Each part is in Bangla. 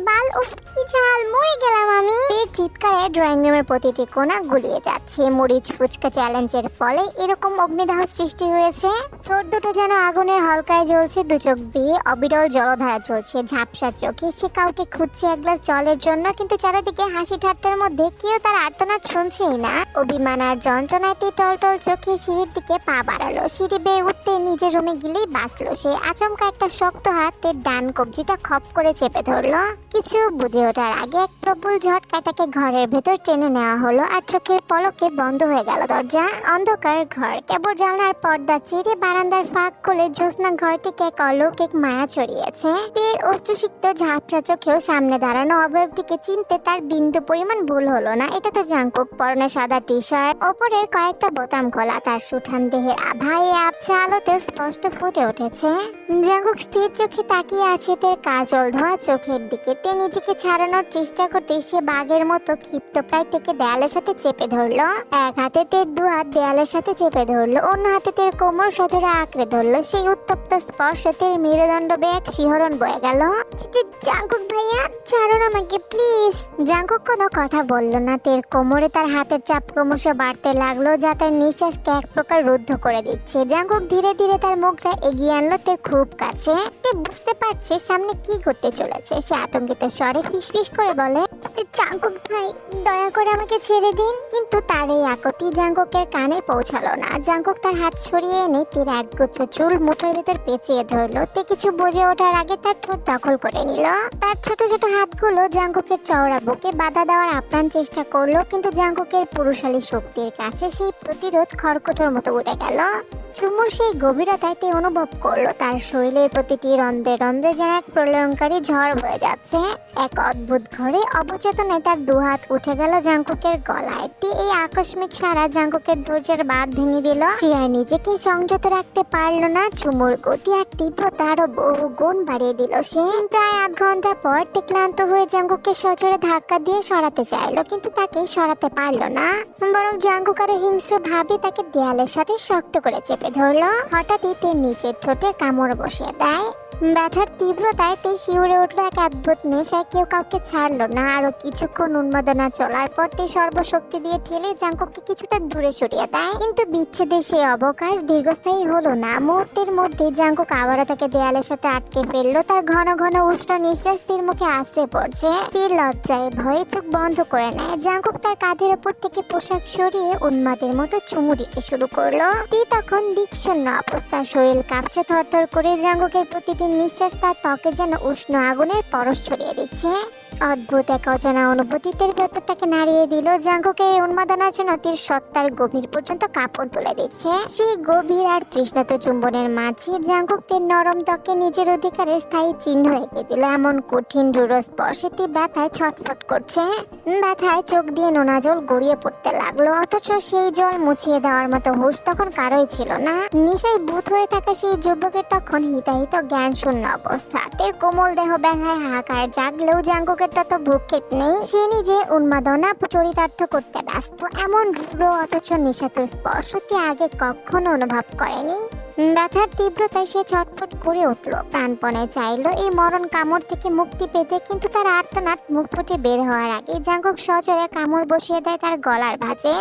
বাল, উফ কি ঝাল, মরে গেলাম আমি। এর চিৎকারে ড্রয়িং রুমের প্রতিটি কোণা গুলিয়ে যাচ্ছে। মরিচ ফুচকা চ্যালেঞ্জের ফলে এরকম অগ্নিদাহ সৃষ্টি হয়েছে। ঠোঁট দুটো যেন আগুনের হালকায় জ্বলছে, দু চোখ দিয়ে অবিরল জলধারা চলছে ঝাপসা চোখে। সে কাউকে খুঁজছে এক গ্লাস জলের জন্য, কিন্তু চারিদিকে হাসি ঠাট্টার মধ্যে কেউ তার আর্তনাদ শুনছেই না। অভিমান আর যন্ত্রণাতে টলটল চোখে সিঁড়ির দিকে পা বাড়ালো। সিঁড়ি বেয়ে উঠতে নিজের রুমে গেলেই বাঁচলো সে। আচমকা একটা শক্ত হাতে ডান কবজিটা খপ করে চেপে ধরলো। কিছু বুঝে ওঠার আগে এক প্রবল ঝটকায় তাকে ঘরের ভেতর টেনে নেওয়া হলো, আর চোখের পলকে বন্ধ হয়ে গেল দরজা। অন্ধকার ঘর, কেবল জানলার পর্দা চিরে বারান্দার ফাঁক খুলে জ্যোৎস্না ঘরটিকে এক অলৌকিক মায়া ছড়িয়েছে। তীর অশ্রুসিক্ত ঝাপসা চোখেও সামনে দাঁড়ানো অবয়বটিকে চিনতে তার বিন্দু পরিমাণ ভুল হলো না। এটা তো জাঙ্কুক, পরনে সাদা টি শার্ট, ওপরের কয়েকটা বোতাম খোলা, তার সুঠাম দেহের আভায় আবছা আলোতে স্পষ্ট ফুটে উঠেছে। জাঙ্কুক স্থির চোখে তাকিয়ে আছে তার কাজল ধোয়া চোখের দিকে। তে নিজেকে ছাড়ানোর চেষ্টা করতে সে বাঘের মতো ক্ষিপ্ত প্রায় থেকে দেয়ালের সাথে চেপে ধরলো। এক হাতে তের দু হাত দেয়ালের সাথে চেপে ধরলো, অন্য হাতে তের কোমর সজোরে আঁকড়ে ধরলো। সেই উত্তপ্ত স্পর্শে তের মেরুদণ্ড বেয়ে এক শিহরণ বয়ে গেল। জাঙ্কুক ভাইয়া, ছাড়ুন আমাকে প্লিজ। জাঙ্কুক কোনো কথা বলল না। তের কোমরে তার হাতের চাপ ক্রমশ বাড়তে লাগলো, যা তার নিঃশ্বাসকে এক প্রকার রুদ্ধ করে দিচ্ছে। জাঙ্কুক ধীরে ধীরে তার মুখটা এগিয়ে আনলো তের খুব কাছে। তে বুঝতে পারছে সামনে কি ঘটতে চলেছে। সে আতঙ্কিত স্বরে ফিসফিস করে বলে, জাঙ্কুক ভাই, দয়া করে আমাকে ছেড়ে দিন। কিন্তু তার এই আকুতি জাঙ্কুকের কানে পৌঁছালো না। জাঙ্কুক তার হাত সরিয়ে এনে তীর একগুচ্ছ চুল মুঠোর ভিতর পেঁচিয়ে ধরলো। তে কিছু বুঝে ওঠার আগে তার ঠোঁট দখল করে নিল। তার ছোট ছোট হাতগুলো জাঙ্কুকের চওড়া বুকে বাধা দেওয়ার আপ্রাণ চেষ্টা করলো, কিন্তু জাঙ্কুকের পুরুষালী শক্তির কাছে সেই প্রতিরোধ খড়কুটোর মতো উঠে গেল। চুমুর সেই গভীরতায় তে অনুভব করলো তার শরীরের প্রতিটি রন্ধ্রে রন্ধ্রে যেন এক প্রলয়ঙ্কারী ঝড় বয়ে যাচ্ছে। এক অদ্ভুত ঘরে অবচেতনে তার দুহাত উঠে গেল জাঙ্কুকের গলায়। তে এই আকস্মিক সারা জাঙ্কুকের ধৈর্যের বাঁধ ভেঙে দিল। সে আর নিজেকে সংযত রাখতে পারলো না। চুমুর গতি আর তীব্রতা আরো বহু গুণ বাড়িয়ে দিল সে। প্রায় আধ ঘন্টা পর তে ক্লান্ত হয়ে জাঙ্কুককে সজোরে ধাক্কা দিয়ে সরাতে চাইলো, কিন্তু তাকে সরাতে পারলো না। বরং জাঙ্কুক আরো হিংস্র ভাবে তাকে দেয়ালের সাথে শক্ত করে চেপে ধরলো। হঠাৎই তে নিচের ঠোঁটে কামড় বসিয়ে দেয়। ব্যথার তীব্রতায় তে শিউরে উঠলো এক অদ্ভুত নেশায়। কেউ কাউকে ছাড়লো না। আরো কিছুক্ষণ উন্মাদনা চলার পর তে সর্বশক্তি দিয়ে ঠেলে জাঙ্কুককে কিছুটা দূরে সরিয়ে দেয়। কিন্তু বিচ্ছেদের সেই অবকাশ দীর্ঘস্থায়ী হলো না। মুহূর্তের মধ্যে জাঙ্কুক আবারও তাকে দেয়ালের সাথে আটকে ফেললো। তার ঘন ঘন উষ্ণ নিঃশ্বাস তীর মুখে আছড়ে পড়ছে। তীর লজ্জায় ভয়ে চোখ বন্ধ করে নেয়। জাঙ্কুক তার কাঁধের ওপর থেকে পোশাক সরিয়ে উন্মাদের মতো চুমু দিতে শুরু করলো। তীর তখন দিকশূন্য অবস্থা, শরীর কাঁপছে থরথর করে। জাঙ্কুকের প্রতিটি নিঃশ্বাস তার ত্বকে যেন উষ্ণ আগুনের পরশ ছড়িয়ে দিচ্ছে। অদ্ভুত এক অজানা অনুভূতির ভেতরটাকে নাড়িয়ে দিল। জাঙ্কুকের এই উন্মাদনা যেন তীর সত্তার গভীর পর্যন্ত কাঁপন তুলে দিচ্ছে। সেই গভীর আর তৃষ্ণাত চুম্বনের মাঝে জাঙ্কুক তীর নরম ত্বকে নিজের অধিকারের স্থায়ী চিহ্ন এঁকে দিল। এমন কঠিন রূঢ় স্পর্শে তীর ব্যথায় ছটফট করছে। ব্যথায় চোখ দিয়ে নোনা জল গড়িয়ে পড়তে লাগলো, অথচ সেই জল মুছিয়ে দেওয়ার মতো হুঁশ তখন কারোই ছিল না। নিশায় ভূত হয়ে থাকা সেই যুবকের তখন হিতাহিত জ্ঞান শূন্য অবস্থা। তের কোমল দেহ ব্যথায় হাহাকার জাগলেও জাঙ্কুকের তত ভ্রুক্ষেপ নেই। সে নিজের উন্মাদনা চরিতার্থ করতে ব্যস্ত। এমন রূঢ় অথচ নিশাতুর স্পর্শ তে আগে কখনো অনুভব করেনি। ব্যথার তীব্রতায় সে ছটফট করে উঠল, প্রাণপণে চাইলো এই মরণ কামড় থেকে মুক্তি পেতে। কিন্তু তার আর্তনাদ মুখ ফুটে বের হওয়ার আগে জাঙ্কুক সজোরে কামড় বসিয়ে দেয় তার গলার ভাঁজে।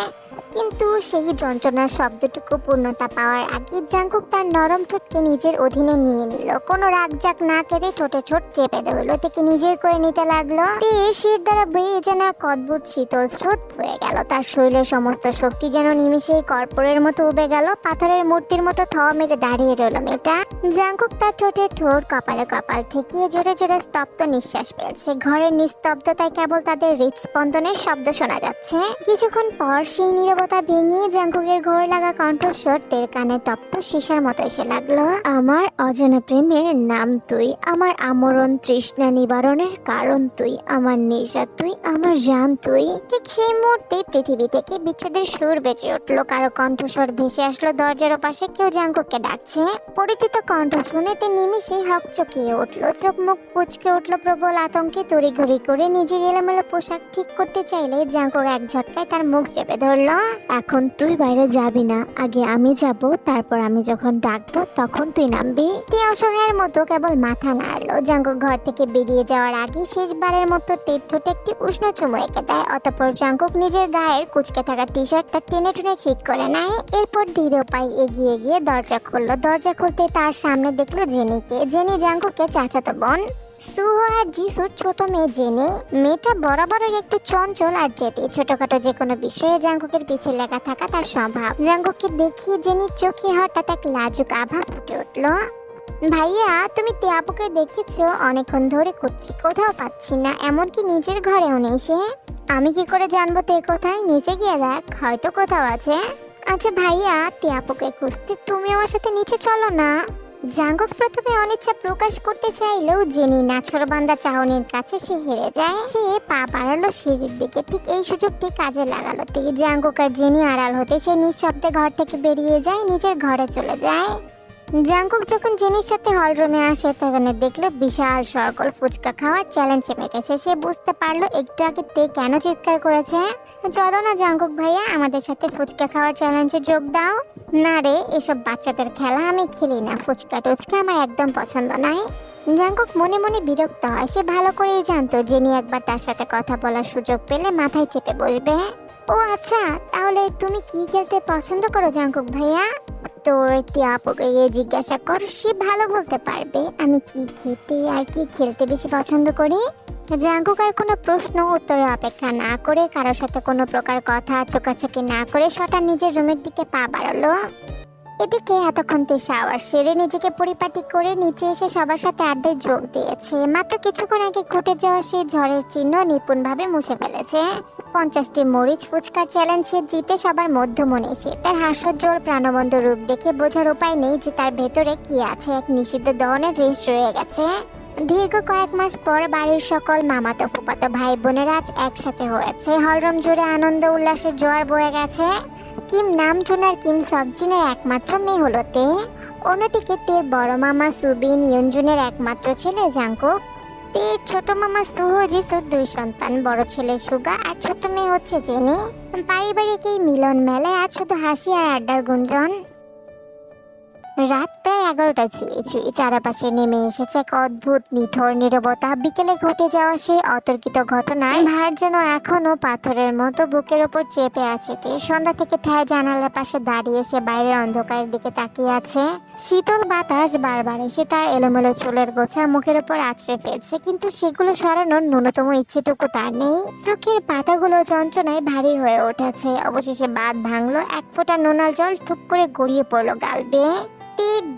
কিন্তু সেই যন্ত্রণার শব্দটুকু পূর্ণতা পাওয়ার আগে জাঙ্কুক তার নরম ঠোঁটকে নিজের অধীনে নিয়ে নিল। কোনো রাগজাক না কেড়ে ঠোঁটে ঠোঁট চেপে ধরল, থেকে নিজের করে নিতে লাগলো। শির দ্বারা বয়ে যেন এক অদ্ভুত শীতল স্রোত বয়ে গেল। তার শরীরের সমস্ত শক্তি যেন নিমিষেই কর্পূরের মতো উবে গেল। পাথরের মূর্তির মতো থ মেরে দাঁড়িয়ে রইল মেয়েটা। জাঙ্কুক তার ঠোঁটে ঠোঁট, কপালে কপাল ঠেকিয়ে জোরে জোরে স্তব্ধ নিঃশ্বাস ফেলছে। ঘরের নিস্তব্ধতায় কেবল তাদের হৃদস্পন্দনের শব্দ শোনা যাচ্ছে। কিছুক্ষণ পর সেই নীরবতা ভেঙে জাঙ্কুকের ঘোর লাগা কণ্ঠস্বর তের কানে তপ্ত সীসার মতো এসে লাগলো। আমার অজানা প্রেমের নাম তুই, আমার আমরণ তৃষ্ণা নিবারণের কারণ তুই, আমার নেশা তুই, আমার জান তুই। ঠিক সেই মুহূর্তে পৃথিবী থেকে বিচ্ছেদের সুর বেঁচে উঠলো। কারো কণ্ঠস্বর ভেসে আসলো দরজার ওপাশে। কেউ জাঙ্কুককে ডাকছে। পরিচিত কণ্ঠ শুনে তে নিমিষে হকচকিয়ে উঠলো। চোখ মুখ কুঁচকে উঠলো প্রবল আতঙ্কে। তড়িঘড়ি করে নিজের এলোমেলো পোশাক ঠিক করতে চাইলে জাঙ্কুক এক ঝটকায় তার মুখ চেপে ধরলো। এখন তুই বাইরে যাবি না, আগে আমি যাব, তারপর আমি যখন ডাকবো তখন তুই নামবি। তে অসহায়ের মতো কেবল মাথা নাড়লো। জাঙ্কুক ঘর থেকে বেরিয়ে যাওয়ার আগে শেষবারের মতো টের ঠোঁটে একটি উষ্ণ চুমু এঁকে দেয়। অতঃপর জাঙ্কুক নিজের গায়ের কুচকে থাকা টি শার্টটা টেনে টুনে ঠিক করে নেয়। এরপর ধীরে পায়ে এগিয়ে গিয়ে দরজা খুললো। দরজা খুলতে তার সামনে দেখলো জেনিকে। জেনি জাঙ্কুকের চাচাতো বোন। সুহো আর জিসুর ছোট মেয়ে জেনি। মেয়েটা বরাবরের একটু চঞ্চল আর জেদি। ছোটখাটো যে কোনো বিষয়ে জাঙ্কুকের পিছে লেগে থাকা তার স্বভাব। জাঙ্কুককে দেখিয়ে জেনির চোখে হঠাৎ এক লাজুক আভা ফুটে উঠলো। ভাইয়া, তুমি তিয়াপুকে দেখেছো? অনেকক্ষণ ধরে খুঁজছি, কোথাও পাচ্ছি না, এমনকি নিজের ঘরেও নেই সে। আমি কি করে জানবো তে কোথায়? নিচে গিয়ে দেখ, হয়তো কোথাও আছে। আচ্ছা ভাইয়া, তিয়াপুকে খুঁজতে তুমি আমার সাথে নিচে চলো না। জাঙ্কুক প্রথমে অনিচ্ছা প্রকাশ করতে চাইলেও জেনি নাছোড়বান্দা চাহনির কাছে সে হেরে যায়। সে পা বাড়ালো সিঁড়ির দিকে। ঠিক এই সুযোগটি কাজে লাগালো তিনি। জাঙ্কুক আর জেনি আড়াল হতে সে নিঃশব্দে ঘর থেকে বেরিয়ে যায়, নিজের ঘরে চলে যায়। জাঙ্কুক যখন জেনির সাথে হল রুমে আসে তখন দেখলো বিশাল সরকল ফুচকা খাওয়ার চ্যালেঞ্জে মেতেছে। সে বুঝতে পারলো একটু আগে তে কেন চিৎকার করেছে। চলো না জাঙ্কুক ভাইয়া, আমাদের সাথে ফুচকা খাওয়ার চ্যালেঞ্জে যোগ দাও। না রে, এসব বাচ্চাদের খেলা আমি খেলি না, ফুচকা টুচকা আমার একদম পছন্দ নয়। জাঙ্কুক মনে মনে বিরক্ত হয়। সে ভালো করেই জানতো জেনি একবার তার সাথে কথা বলার সুযোগ পেলে মাথায় চেপে বসবে। ও আচ্ছা, তাহলে তুমি কি খেলতে পছন্দ করো জাঙ্কুক ভাইয়া? তোর তিয়াপুকে জিজ্ঞাসা কর, সে ভালো বলতে পারবে আমি কি খেতে আর কি খেলতে বেশি পছন্দ করি। জাঙ্কুক আর কোনো প্রশ্ন উত্তরে অপেক্ষা না করে, কারোর সাথে কোনো প্রকার কথা চোকাচোকি না করে সটা নিজের রুমের দিকে পা বাড়ালো। এদিকে এতক্ষণ তে শাওয়ার সেরে নিজেকে পরিপাটি করে নিচে এসে সবার সাথে আড্ডায় যোগ দিয়েছে। মাত্র কিছুক্ষণ আগে ঘটে যাওয়া সেই ঝড়ের চিহ্ন নিপুণভাবে মুছে ফেলেছে। 50টি মরিচ ফুচকার চ্যালেঞ্জ সে জিতে সবার মধ্যমণি সে। তার হাস্যোজ্জ্বল প্রাণবন্ত রূপ দেখে বোঝার উপায় নেই যে তার ভেতরে কি আছে। এক নিষিদ্ধ দহনের রেশ রয়ে গেছে। দীর্ঘ কয়েক মাস পর বাড়ির সকল মামাতো ফুফাতো ভাই বোনেরা আজ একসাথে হয়েছে। হলরুম জুড়ে আনন্দ উল্লাসের জোয়ার বয়ে গেছে। কিম নামজুন আর কিম সবজিনের একমাত্র মেয়ে হলো তে। অন্যদিকে তের বড় মামা সুবিন ইয়ঞ্জুনের একমাত্র ছেলে জাঙ্কুক। তের ছোট মামা সুহো জিসুর 2 সন্তান, বড় ছেলে সুগা আর ছোট মেয়ে হচ্ছে জেনি। পারিবারিক এই মিলন মেলায় আজ শুধু হাসি আর আড্ডার গুঞ্জন। রাত প্রায় 11টা ছুঁই ছুঁই। চারপাশে নেমে এসেছে এক অদ্ভুত নিথর নীরবতা। বিকেলে ঘটে যাওয়া সেই অতর্কিত ঘটনায় ভার যেন এখনো পাথরের মতো বুকের ওপর চেপে আছে। সন্ধ্যা থেকে ঠায় জানালার পাশে দাঁড়িয়ে সে বাইরের অন্ধকারের দিকে তাকিয়ে আছে। শীতল বাতাস বারবার এসে তার এলোমেলো চুলের গোছা মুখের ওপর আছড়ে ফেলছে, কিন্তু সেগুলো সরানোর ন্যূনতম ইচ্ছেটুকু তার নেই। চোখের পাতাগুলো যন্ত্রণায় ভারী হয়ে উঠেছে। অবশেষে বাঁধ ভাঙলো। এক ফোঁটা নোনাল জল ঠুপ করে গড়িয়ে পড়লো গাল বেয়ে।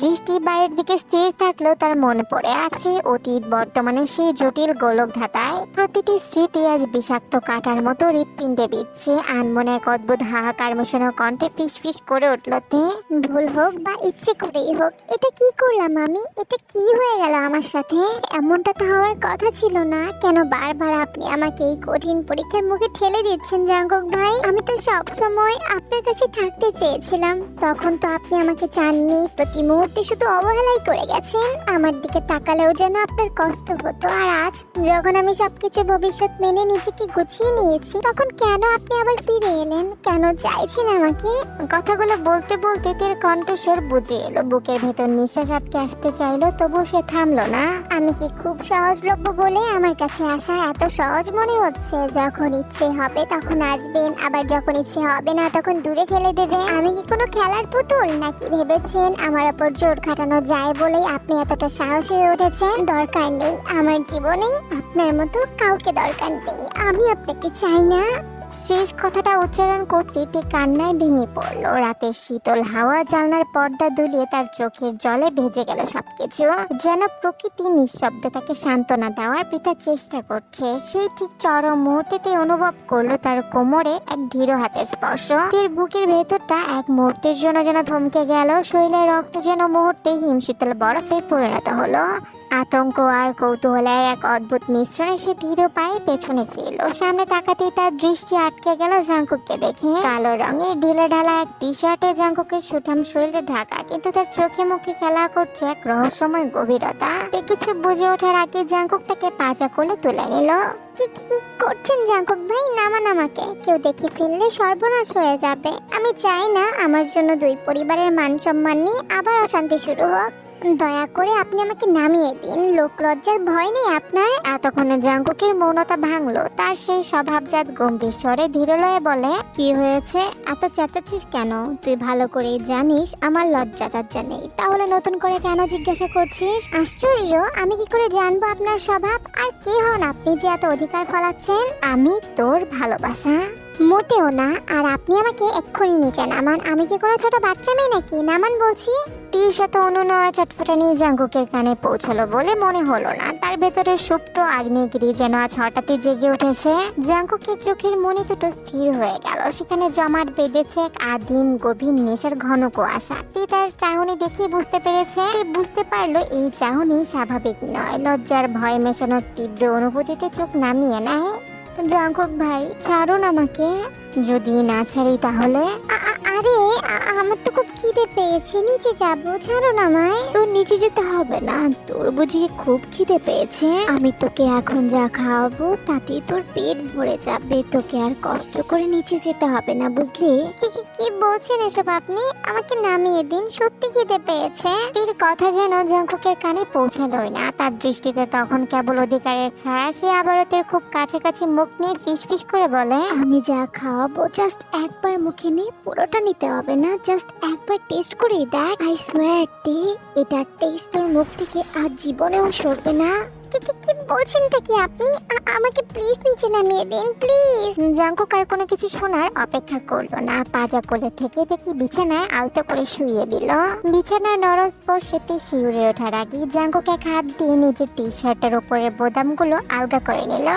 দৃষ্টি বাইরের দিকে স্থির থাকলেও তার মনে পড়ে আছে অতীত বর্তমানে সেই জটিল গোলক ধাঁধায়। প্রতিটি স্মৃতি আজ বিষাক্ত কাটার মতো হৃৎপিণ্ডে বিচ্ছে। আনমনে এক অদ্ভুত হাহাকার মেশানো কণ্ঠে ফিস ফিস করে উঠল তে। ভুল হোক বা ইচ্ছে করেই হোক, এটা কি করলাম আমি? এটা কি হয়ে গেল আমার সাথে? এমনটা তো হওয়ার কথা ছিল না। কেন বারবার আপনি আমাকে এই কঠিন পরীক্ষার মুখে ঠেলে দিচ্ছেন জাঙ্কুক ভাই? আমি তো সব সময় আপনার কাছে থাকতে চেয়েছিলাম। তখন তো আপনি আমাকে চাননি, প্রতি মুহূর্তে শুধু অবহেলাই করে গেছেন। আমার দিকে তাকালেও যেন আপনার কষ্ট হতো। আর আজ যখন আমি সবকিছু ভবিষ্যৎ মেনে নিজেকে গুছিয়ে নিয়েছি, তখন কেন আপনি আবার ফিরে এলেন? কেন চাইছেন আমাকে? কথাগুলো বলতে বলতে তের কণ্ঠস্বর বুঝে এলো। বুকের ভেতর নিঃশ্বাস আটকে আসতে চাইলো, তবু সে থামলো না। আমি কি খুব সহজলভ্য বলে আমার কাছে আসা এত সহজ মনে হচ্ছে? যখন ইচ্ছে হবে তখন আসবেন, আবার যখন ইচ্ছে হবে না তখন দূরে ফেলে দেবে। আমি কি কোনো খেলার পুতুল নাকি ভেবেছেন আমার ওপর জোর খাটানো যায় বলেই আপনি এতটা সাহস হয়ে উঠেছেন? দরকার নেই, আমার জীবনে আপনার মতো কাউকে দরকার নেই। আমি আপনাকে চাই না। শেষ কথাটা উচ্চারণ করতে তে কান্নায় ভেঙে পড়লো। রাতের শীতল হাওয়া জানলার পর্দা দুলিয়ে তার চোখের জলে ভেজে গেল সবকিছু। যেন প্রকৃতি নিঃশব্দে তাকে সান্ত্বনা দেওয়ার বৃথা চেষ্টা করছে। সেই ঠিক চরম মুহূর্তে তে অনুভব করলো তার কোমরে এক ধীর হাতের স্পর্শ। তের বুকের ভেতরটা এক মুহূর্তের জন্য যেন থমকে গেল। শরীরের রক্ত যেন মুহূর্তে হিমশীতল বরফে পরিণত হলো। আতঙ্ক আর কৌতূহলের এক অদ্ভুত মিশ্রণে সে ধীর পায়ে পেছনে ফিরল। সামনে তাকাতেই তার দৃষ্টি আটকে গেল জাঙ্কুককে দেখে। কালো রঙের ঢিলে ঢালা এক টি শার্টে জাঙ্কুকের সুঠাম শরীরে ঢাকা, কিন্তু তার চোখে মুখে খেলা করছে এক রহস্যময় গভীরতা। কিছু বুঝে ওঠার আগে জাঙ্কুক তাকে পাজা কোলে তুলে নিল। কি কি করছেন জাঙ্কুক ভাই? নামান আমাকে, কেউ দেখে ফেললে সর্বনাশ হয়ে যাবে। আমি চাই না আমার জন্য দুই পরিবারের মান সম্মান নিয়ে আবার অশান্তি শুরু হোক। দয়া করে আপনি আমাকে নামিয়ে দিন। লোক লজ্জার ভয় নেই আপনার? এতক্ষণে জাঙ্কুকের মৌনতা ভাঙলো। তার সেই স্বভাবজাত গম্ভীর স্বরে ধীরলয়ে বলে, কি হয়েছে? এত চেঁচাচ্ছিস কেন? তুই ভালো করেই জানিস আমার লজ্জা টজ্জা নেই, তাহলে নতুন করে কেন জিজ্ঞাসা করছিস? আশ্চর্য, আমি কি করে জানবো আপনার স্বভাব? আর কে হন আপনি যে এত অধিকার ফলাচ্ছেন? আমি তোর ভালোবাসা। মোটেও না। আর আপনি আমাকে এক্ষুনি নিচে নামান। আমি কি কোনো ছোট বাচ্চা মেয়ে নাকি? নামান বলছি। শত অনুনয় চটফটানি জাঙ্কুকের কানে পৌঁছালো বলে মনে হলো না। তার ভেতরে সুপ্ত আগ্নেয়গিরি যেন আজ হঠাৎই জেগে উঠেছে। জাঙ্কুকের চোখের মনি দুটো স্থির হয়ে গেল। সেখানে জমাট বেঁধেছে এক আদিম গভীর নেশার ঘন কুয়াশা। তার চাহনি দেখে বুঝতে পেরেছে, বুঝতে পারলো এই চাহনি স্বাভাবিক নয়। লজ্জার ভয় মেশানোর তীব্র অনুভূতিতে চোখ নামিয়ে নেয়। জাঙ্কুক ভাই, ছাড়ুন আমাকে। যদি না ছাড়ি তাহলে? আরে আমার তো খুব খিদে পেয়েছে, নিচে যাবো, ছাড়ুন আমায়। তোর নিচে যেতে হবে না, তোর বুঝি খুব খিদে পেয়েছে? আমি তোকে এখন যা খাওয়াবো তাতেই তোর পেট ভরে যাবে। তোকে আর কষ্ট করে নিচে যেতে হবে না, বুঝলি? কি বলছেন এসব আপনি? আমাকে নামিয়ে দিন, সত্যি খিদে পেয়েছে। তীর কথা যেন জাঙ্কুকের কানে পৌঁছালোই না। তার দৃষ্টিতে তখন কেবল অধিকারের ছায়া। সে আবারও তোর খুব কাছাকাছি মুখ নিয়ে ফিস করে বলে, আমি যা খাওয়াবো জাস্ট একবার মুখে নিয়ে, পুরোটা নিতে হবে না, জাস্ট একবার টেস্ট করে দেখ। আই সোয়ার তে এটা টেস্ট তোর মুখ থেকে আর জীবনেও সরবে না। কি বলছেন কি আপনি? আমাকে প্লিজ নিচে নামিয়ে দিন, প্লিজ। জাঙ্কুক আর কোনো কিছু শোনার অপেক্ষা করলো না। পাজা কোলে থেকে দেখি বিছানায় আলতো করে শুইয়ে দিল। বিছানার নরম স্পর্শেতে শিউরে ওঠার আগে জাঙ্কুক এক হাত দিয়ে নিজের টি শার্টের উপরে বোতামগুলো আলগা করে নিল।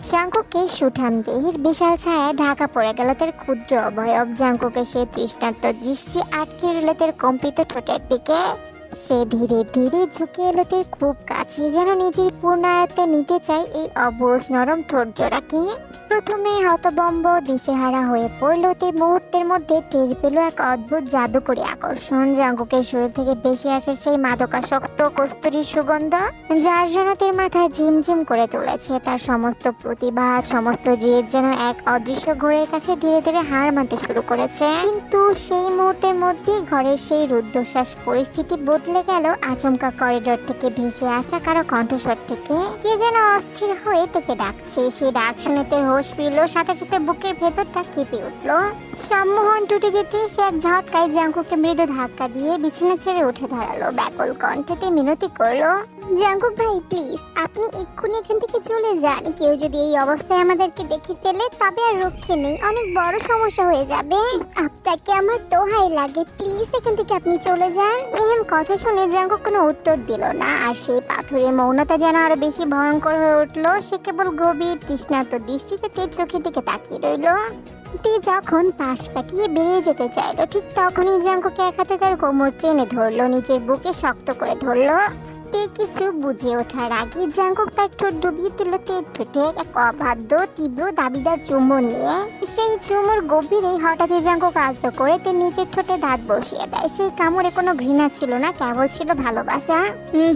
জাঙ্কুকে সুঠাম দেহের বিশাল ছায়ায় ঢাকা পড়ে গেল তার ক্ষুদ্র অবয়ব। জাঙ্কুকে সে তৃষ্ণান্ত দৃষ্টি আটকে রইল তার কম্পিত ঠোঁটের দিকে। সে ধীরে ধীরে ঝুঁকে এলো তার খুব কাছে, যেন নিজের পূর্ণায়ত্তে নিতে চায় এই অবুঝ নরম ঠোঁট জোড়াকে। প্রথমে হতবম্ব দিশেহারা হয়ে পড়ল। তে মুহূর্তের মধ্যে টের পেল এক অদ্ভুত জাদুকরী আকর্ষণ। জাঙ্কুকের শরীর থেকে বেশি আসে সেই মাদকাসক্ত কস্তুরীর সুগন্ধ, যার জন্য তার মাথা ঝিমঝিম করে তুলেছে। তার সমস্ত প্রতিভা, সমস্ত জেদ যেন এক অদৃশ্য ঘোরের কাছে ধীরে ধীরে হার মানতে শুরু করেছে। কিন্তু সেই মুহূর্তের মধ্যে ঘরের সেই রুদ্ধশ্বাস পরিস্থিতি বদলে গেল আচমকা করিডোর থেকে ভেসে আসা কারো কণ্ঠস্বর থেকে। কে যেন অস্থির হয়ে থেকে ডাকছে। সে ডাক শুনে তার হোশ ফিরল, সাথে সাথে বুকের ভেতরটা কেঁপে উঠল। সম্মোহন টুটে যেতে সে এক ঝটকায় জাঙ্কুককে মৃদু ধাক্কা দিয়ে বিছানা ছেড়ে উঠে দাঁড়ালো। ব্যাকুল কণ্ঠে মিনতি করলো, জাঙ্কুক ভাই প্লিজ, আপনি এক্ষুনি এখান থেকে চলে যান। কেউ যদি এই অবস্থায় আমাদেরকে দেখে ফেলে তবে আর রক্ষে নেই, অনেক বড় সমস্যা হয়ে যাবে। আপনাকে আমার দোহাই লাগে, প্লিজ এখান থেকে আপনি চলে যান। এমন কথা শুনে জাঙ্কুক কোনো উত্তর দিল না। আর সেই পাথুরে মৌনতা যেন আরো বেশি ভয়ঙ্কর হয়ে উঠলো। সে কেবল গভীর তৃষ্ণার্ত দৃষ্টিতে তার চোখের দিকে তাকিয়ে রইল। তে যখন পাশ কাটিয়ে বেরিয়ে যেতে চাইলো, ঠিক তখনই জাঙ্কুকে এক হাতে তার কোমর টেনে ধরলো, নিজের বুকে শক্ত করে ধরলো। তে কিছু বুঝে ওঠার আগে জাঙ্কুক তার ঠোঁট ডুবিয়ে দিল তের ঠোঁটে এক অবাধ্য তীব্র দাবিদার চুম্বন নিয়ে। সেই চুমুর গভীরে হঠাৎই জাঙ্কুক আলতো করে তে নিজের ঠোঁটে দাঁত বসিয়ে দেয়। সেই কামড়ে কোনো ঘৃণা ছিল না, কেবল ছিল ভালোবাসা।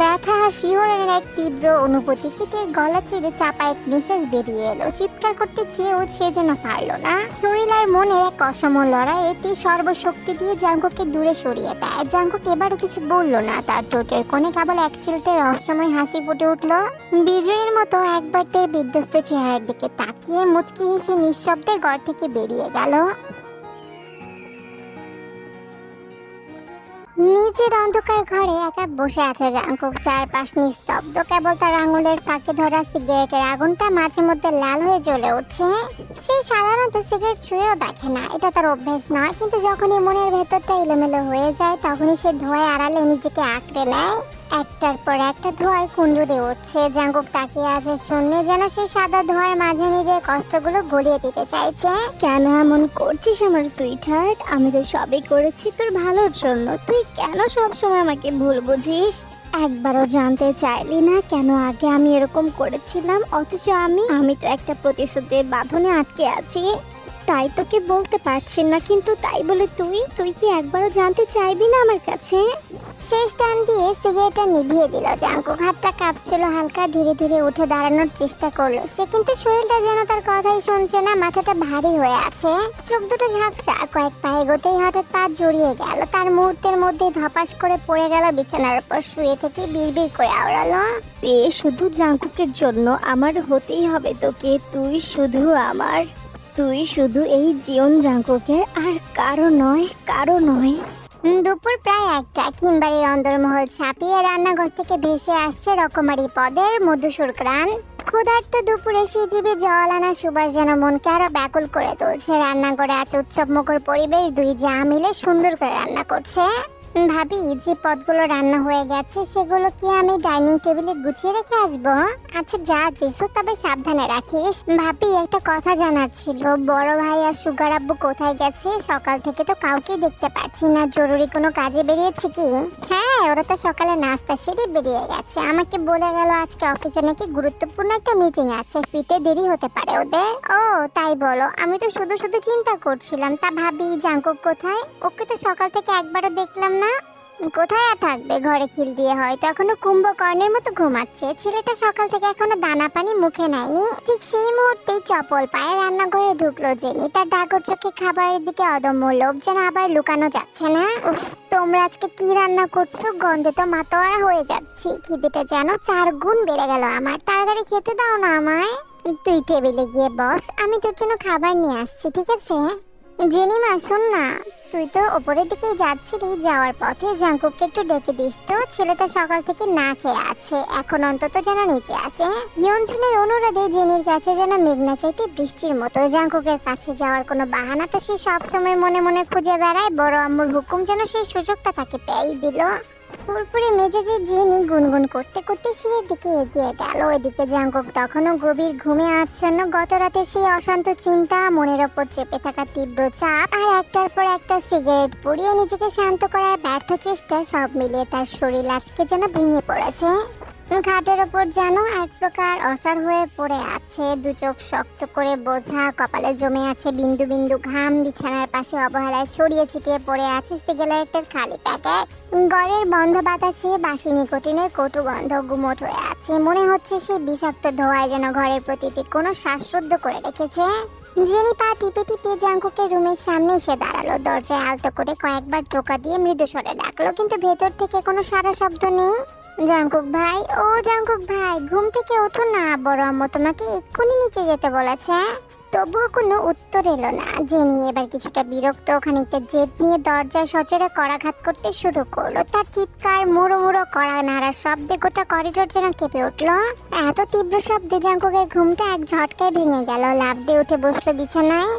ব্যথা শিহরণের এক তীব্র অনুভূতিকে তে গলা চিরে চাপা এক নিঃশ্বাস বেরিয়ে এলো। চিৎকার করতে চেয়েও সে যেন পারলো না। শরীর আর মনের এক অসম লড়াই এতে সর্বশক্তি দিয়ে জাঙ্কুককে দূরে সরিয়ে দেয়। জাঙ্কুক এবারও কিছু বলল না। তার ঠোঁটের কোণে কেবল এক চিলতে রহস্যময় হাসি ফুটে উঠল। বিজয়ীর মতো একবার তার বিধ্বস্ত চেহারার দিকে তাকিয়ে মুচকি হেসে নিঃশব্দে ঘর থেকে বেরিয়ে গেল। নিজের অন্ধকার ঘরে একা বসে আছে জাঙ্কুক। চারপাশ নিস্তব্ধ, কেবল তার আঙুলের ফাঁকে ধরা সিগারেটের আগুনটা মাঝে মধ্যে লাল হয়ে জ্বলে উঠছে। সে সাধারণত সিগারেট ছুঁয়েও দেখে না, এটা তার অভ্যেস নয়। কিন্তু যখনই মনের ভেতরটা এলোমেলো হয়ে যায় তখনই সে ধোঁয়ায় আড়ালে নিজেকে আঁকড়ে নেয়। একটার পর একটা ধোঁয়ার কুণ্ডুরে উঠছে। জাঙ্কুক তাকিয়ে আছে শূন্য, যেন সেই সাদা ধোঁয়ার মাঝে নিজের কষ্টগুলো গড়িয়ে দিতে চাইছে। কেন এমন করছিস আমার সুইট হার্ট? আমি তো সবই করেছি তোর ভালোর জন্য, তুই কেন সবসময় আমাকে ভুল বুঝিস? একবারও জানতে চাইলি না কেন আগে আমি এরকম করেছিলাম, অথচ আমি তো একটা প্রতিশ্রুতির বাঁধনে আটকে আছি। তাই তোকে বলতে পারছি না, কিন্তু তাই বলে তুই কি একবারও জানতে চাইবি না আমার কাছে? শেষ টান দিয়ে সিগারেটটা নিভিয়ে দিল জাঙ্কুক। হাতটা কাঁপছিল হালকা, ধীরে ধীরে উঠে দাঁড়ানোর চেষ্টা করলো সে, কিন্তু শরীরটা যেন তার কথাই শুনছে না, মাথাটা ভারী হয়ে আছে, চোখ দুটো ঝাপসা। কয়েক পা এগোতেই হঠাৎ পা জড়িয়ে গেল, তার মুহূর্তের মধ্যে ধপাস করে পড়ে গেল বিছানার উপর। শুয়ে থেকে বিড়বিড় করে আওড়ালো, এ শুধু জাঙ্কুকের জন্য আমার হতেই হবে তোকে, তুই শুধু এই জীবন জাঙ্কুকের, আর কারো নয়। দুপুর প্রায় 1টা। কিংবাড়ির অন্দরমহল ছাপিয়ে রান্নাঘর থেকে ভেসে আসছে রকমারি পদের মধুসূর ঘ্রাণ। ক্ষুধার্ত দুপুরে সে জিভে জল আনা সুবাস যেন মনকে আরো ব্যাকুল করে তুলছে। রান্নাঘরে আছে উৎসব মুখর পরিবেশ, দুই যা মিলে সুন্দর করে রান্না করছে। ভাবি, যে পদগুলো রান্না হয়ে গেছে সেগুলো কি আমি ডাইনিং টেবিলে গুছিয়ে রেখে আসবো? আচ্ছা যা যেসু, তবে সাবধানে রাখিস। ভাবি, একটা কথা জানার ছিল, বড় ভাই আর সুগার আব্বু কোথায় গেছে? সকাল থেকে তো কাউকেই দেখতে পাচ্ছি না, জরুরি কোনো কাজে বেরিয়েছে কি? হ্যাঁ, ওরা তো সকালে নাস্তা সেরে বেরিয়ে গেছে। আমাকে বলে গেল আজকে অফিসে নাকি গুরুত্বপূর্ণ একটা মিটিং আছে, ফিতে দেরি হতে পারে ওদের। ও তাই বলো? আমি তো শুধু শুধু চিন্তা করছিলাম। তা ভাবি, জাঙ্কুক কোথায়? ওকে তো সকাল থেকে একবারও দেখলাম না। কোথায় আর থাকবে, ঘরে খিল দিয়ে, হয়তো এখনো কুম্ভকর্ণের মতো ঘুমাচ্ছে। ছেলেটা সকাল থেকে এখনো দানা পানি মুখে নেয়নি। ঠিক সেই মুহূর্তেই চপল পায়ে রান্নাঘরে ঢুকলো জেনি। তার ডাগর চোখে খাবারের দিকে অদম্য লোভ যেন আবার লুকানো যাচ্ছে না। উফ, তোমরা আজকে কি রান্না করছো? গন্ধে তো মাতোয়ারা হয়ে যাচ্ছি। খিদেটা যেন 4 গুণ বেড়ে গেল আমার। তাড়াতাড়ি খেতে দাও না আমায়। তুই টেবিলে গিয়ে বস, আমি তোর জন্য খাবার নিয়ে আসছি, ঠিক আছে? জেনিমা শোন না, তুই তো ওপরের দিকে যাচ্ছিলি, যাওয়ার পথে জাঙ্কুককে একটু ডেকে দিস তো। ছেলেটা সকাল থেকে না খেয়ে আছে, এখন অন্তত যেন নিচে আসে। ইয়নজনের অনুরোধে জেনির কাছে যেন মেঘনা চাইতে বৃষ্টির মতো। জাঙ্কুকের কাছে যাওয়ার কোনো বাহানা তো সে সবসময় মনে মনে খুঁজে বেড়ায়, বড় আম্মুর হুকুম যেন সেই সুযোগটা তাকে পেয়েই দিল। ফুরফুরে মেজাজে জেনি গুনগুন করতে করতে সিঁড়ির দিকে এগিয়ে গেল। ওইদিকে জাঙ্কুক তখনও গভীর ঘুমে আচ্ছন্ন। গত রাতে সেই অশান্ত চিন্তা, মনের ওপর চেপে থাকা তীব্র চাপ, আর একটার পর একটা সিগারেট পুড়িয়ে নিজেকে শান্ত করার ব্যর্থ চেষ্টা, সব মিলিয়ে তার শরীর আজকে যেন ভেঙে পড়েছে। ঘাটের ওপর যেন এক প্রকার অসাড় হয়ে পড়ে আছে, দু চোখ শক্ত করে বোঝা, কপালে জমে আছে বিন্দু বিন্দু ঘাম। বিছানার পাশে অবহেলায় ছড়িয়ে ছিটিয়ে পড়ে আছে সিগারেটের খালি প্যাকেট। ঘরের বন্ধ বাতাসে বাসি নিকোটিনের কটু গন্ধ গুমোট হয়ে আছে। মনে হচ্ছে সেই বিষাক্ত ধোঁয়ায় যেন ঘরের প্রতিটি কোনো শ্বাসরুদ্ধ করে রেখেছে। জেনি পা টিপে টিপে জাঙ্কুকের রুমের সামনে এসে দাঁড়ালো। দরজায় আলতো করে কয়েকবার টোকা দিয়ে মৃদু স্বরে ডাকলো, কিন্তু ভেতর থেকে কোনো সারা শব্দ নেই। জাঙ্কুক ভাই, ও জাঙ্কুক ভাই, ঘুম থেকে ওঠো না, বড় আম্মু তোমাকে এক্ষুনি নিচে যেতে বলেছে। তবুও কোনো উত্তর এলো না। জেনি এবার কিছুটা বিরক্ত, খানিকটা জেদ নিয়ে দরজায় সচরে করাঘাত করতে শুরু করলো। তার চিৎকার, মুড়ো মুড়ো করা নাড়ার শব্দে গোটা করিডোর যেন কেঁপে উঠলো। এত তীব্র শব্দে জাঙ্কুকের ঘুমটা এক ঝটকায় ভেঙে গেল। লাফ দিয়ে উঠে বসলো বিছানায়।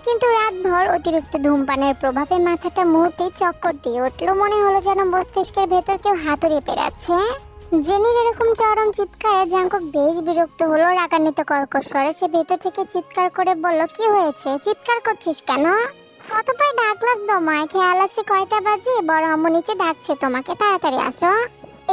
কিন্তু রাতভর অতিরিক্ত ধূমপানের প্রভাবে মাথাটা মুহূর্তেই চক্কর দিয়ে উঠলো। মনে হলো যেন মস্তিষ্কের ভেতর কেউ হাতুড়ি পেরাচ্ছে। জেনির এরকম চরম চিৎকারে জাঙ্কুক বেশ বিরক্ত হলো। রাগান্বিত কর্কশ স্বরে সে ভেতর থেকে চিৎকার করে বলল, কি হয়েছে? চিৎকার করছিস কেন? কতবার ডাকলাম তোমায়, খেয়াল আছে কয়টা বাজে? বড় আম্মু নিচে ডাকছে তোমাকে, তাড়াতাড়ি আসো।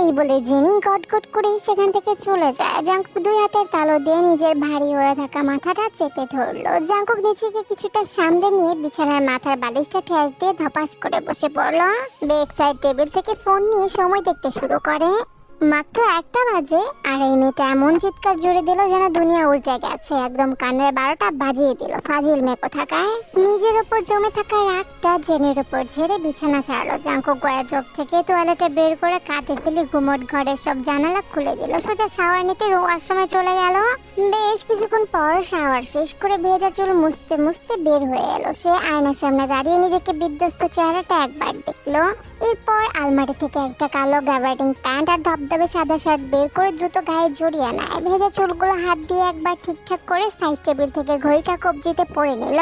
এই বলে জেনি গটগট করে সেখান থেকে চলে যায়। জাঙ্কুক 2 হাতের তালু দিয়ে নিজের ভারী হয়ে থাকা মাথাটা চেপে ধরলো। জাঙ্কুক নিজেকে কিছুটা সামলে নিয়ে বিছানার মাথার বালিশটা ঠেস দিয়ে ধপাস করে বসে পড়লো। বেড সাইড টেবিল থেকে ফোন নিয়ে সময় দেখতে শুরু করে। মাত্র 1টা বাজে, আর এই মেয়েটা এমন চিৎকার জুড়ে দিল যেন দুনিয়া উল্টে গেছে। একদম কানের 12টা বাজিয়ে দিল। ফাজিল মেয়ে কোথাকার। নিজের উপর জমে থাকা রাগটা জেনির উপর ঝেড়ে বিছানা ছাড়লো। জাঙ্কুক ওয়ার্ড্রোব থেকে তোয়ালেটে বের করে কাঁধে ফেলে ঘুমট ঘরের সব জানালা খুলে দিল। সোজা শাওয়ার নিতে ওয়াশরুমে চলে গেল। বেশ কিছুক্ষণ পর শাওয়ার শেষ করে ভেজা চুল মুছতে মুছতে বের হয়ে এলো। সে আয়নার সামনে দাঁড়িয়ে নিজেকে বিধ্বস্ত চেহারাটা একবার দেখলো। এরপর আলমারি থেকে একটা কালো গ্যাবার্ডিং প্যান্ট আর ধবধবে সাদা শার্ট বের করে দ্রুত গায়ে জড়িয়ে নেয়। ভেজা চুলগুলো হাত দিয়ে একবার ঠিকঠাক করে সাইড টেবিল থেকে ঘড়িটা কবজিতে পরে নিল।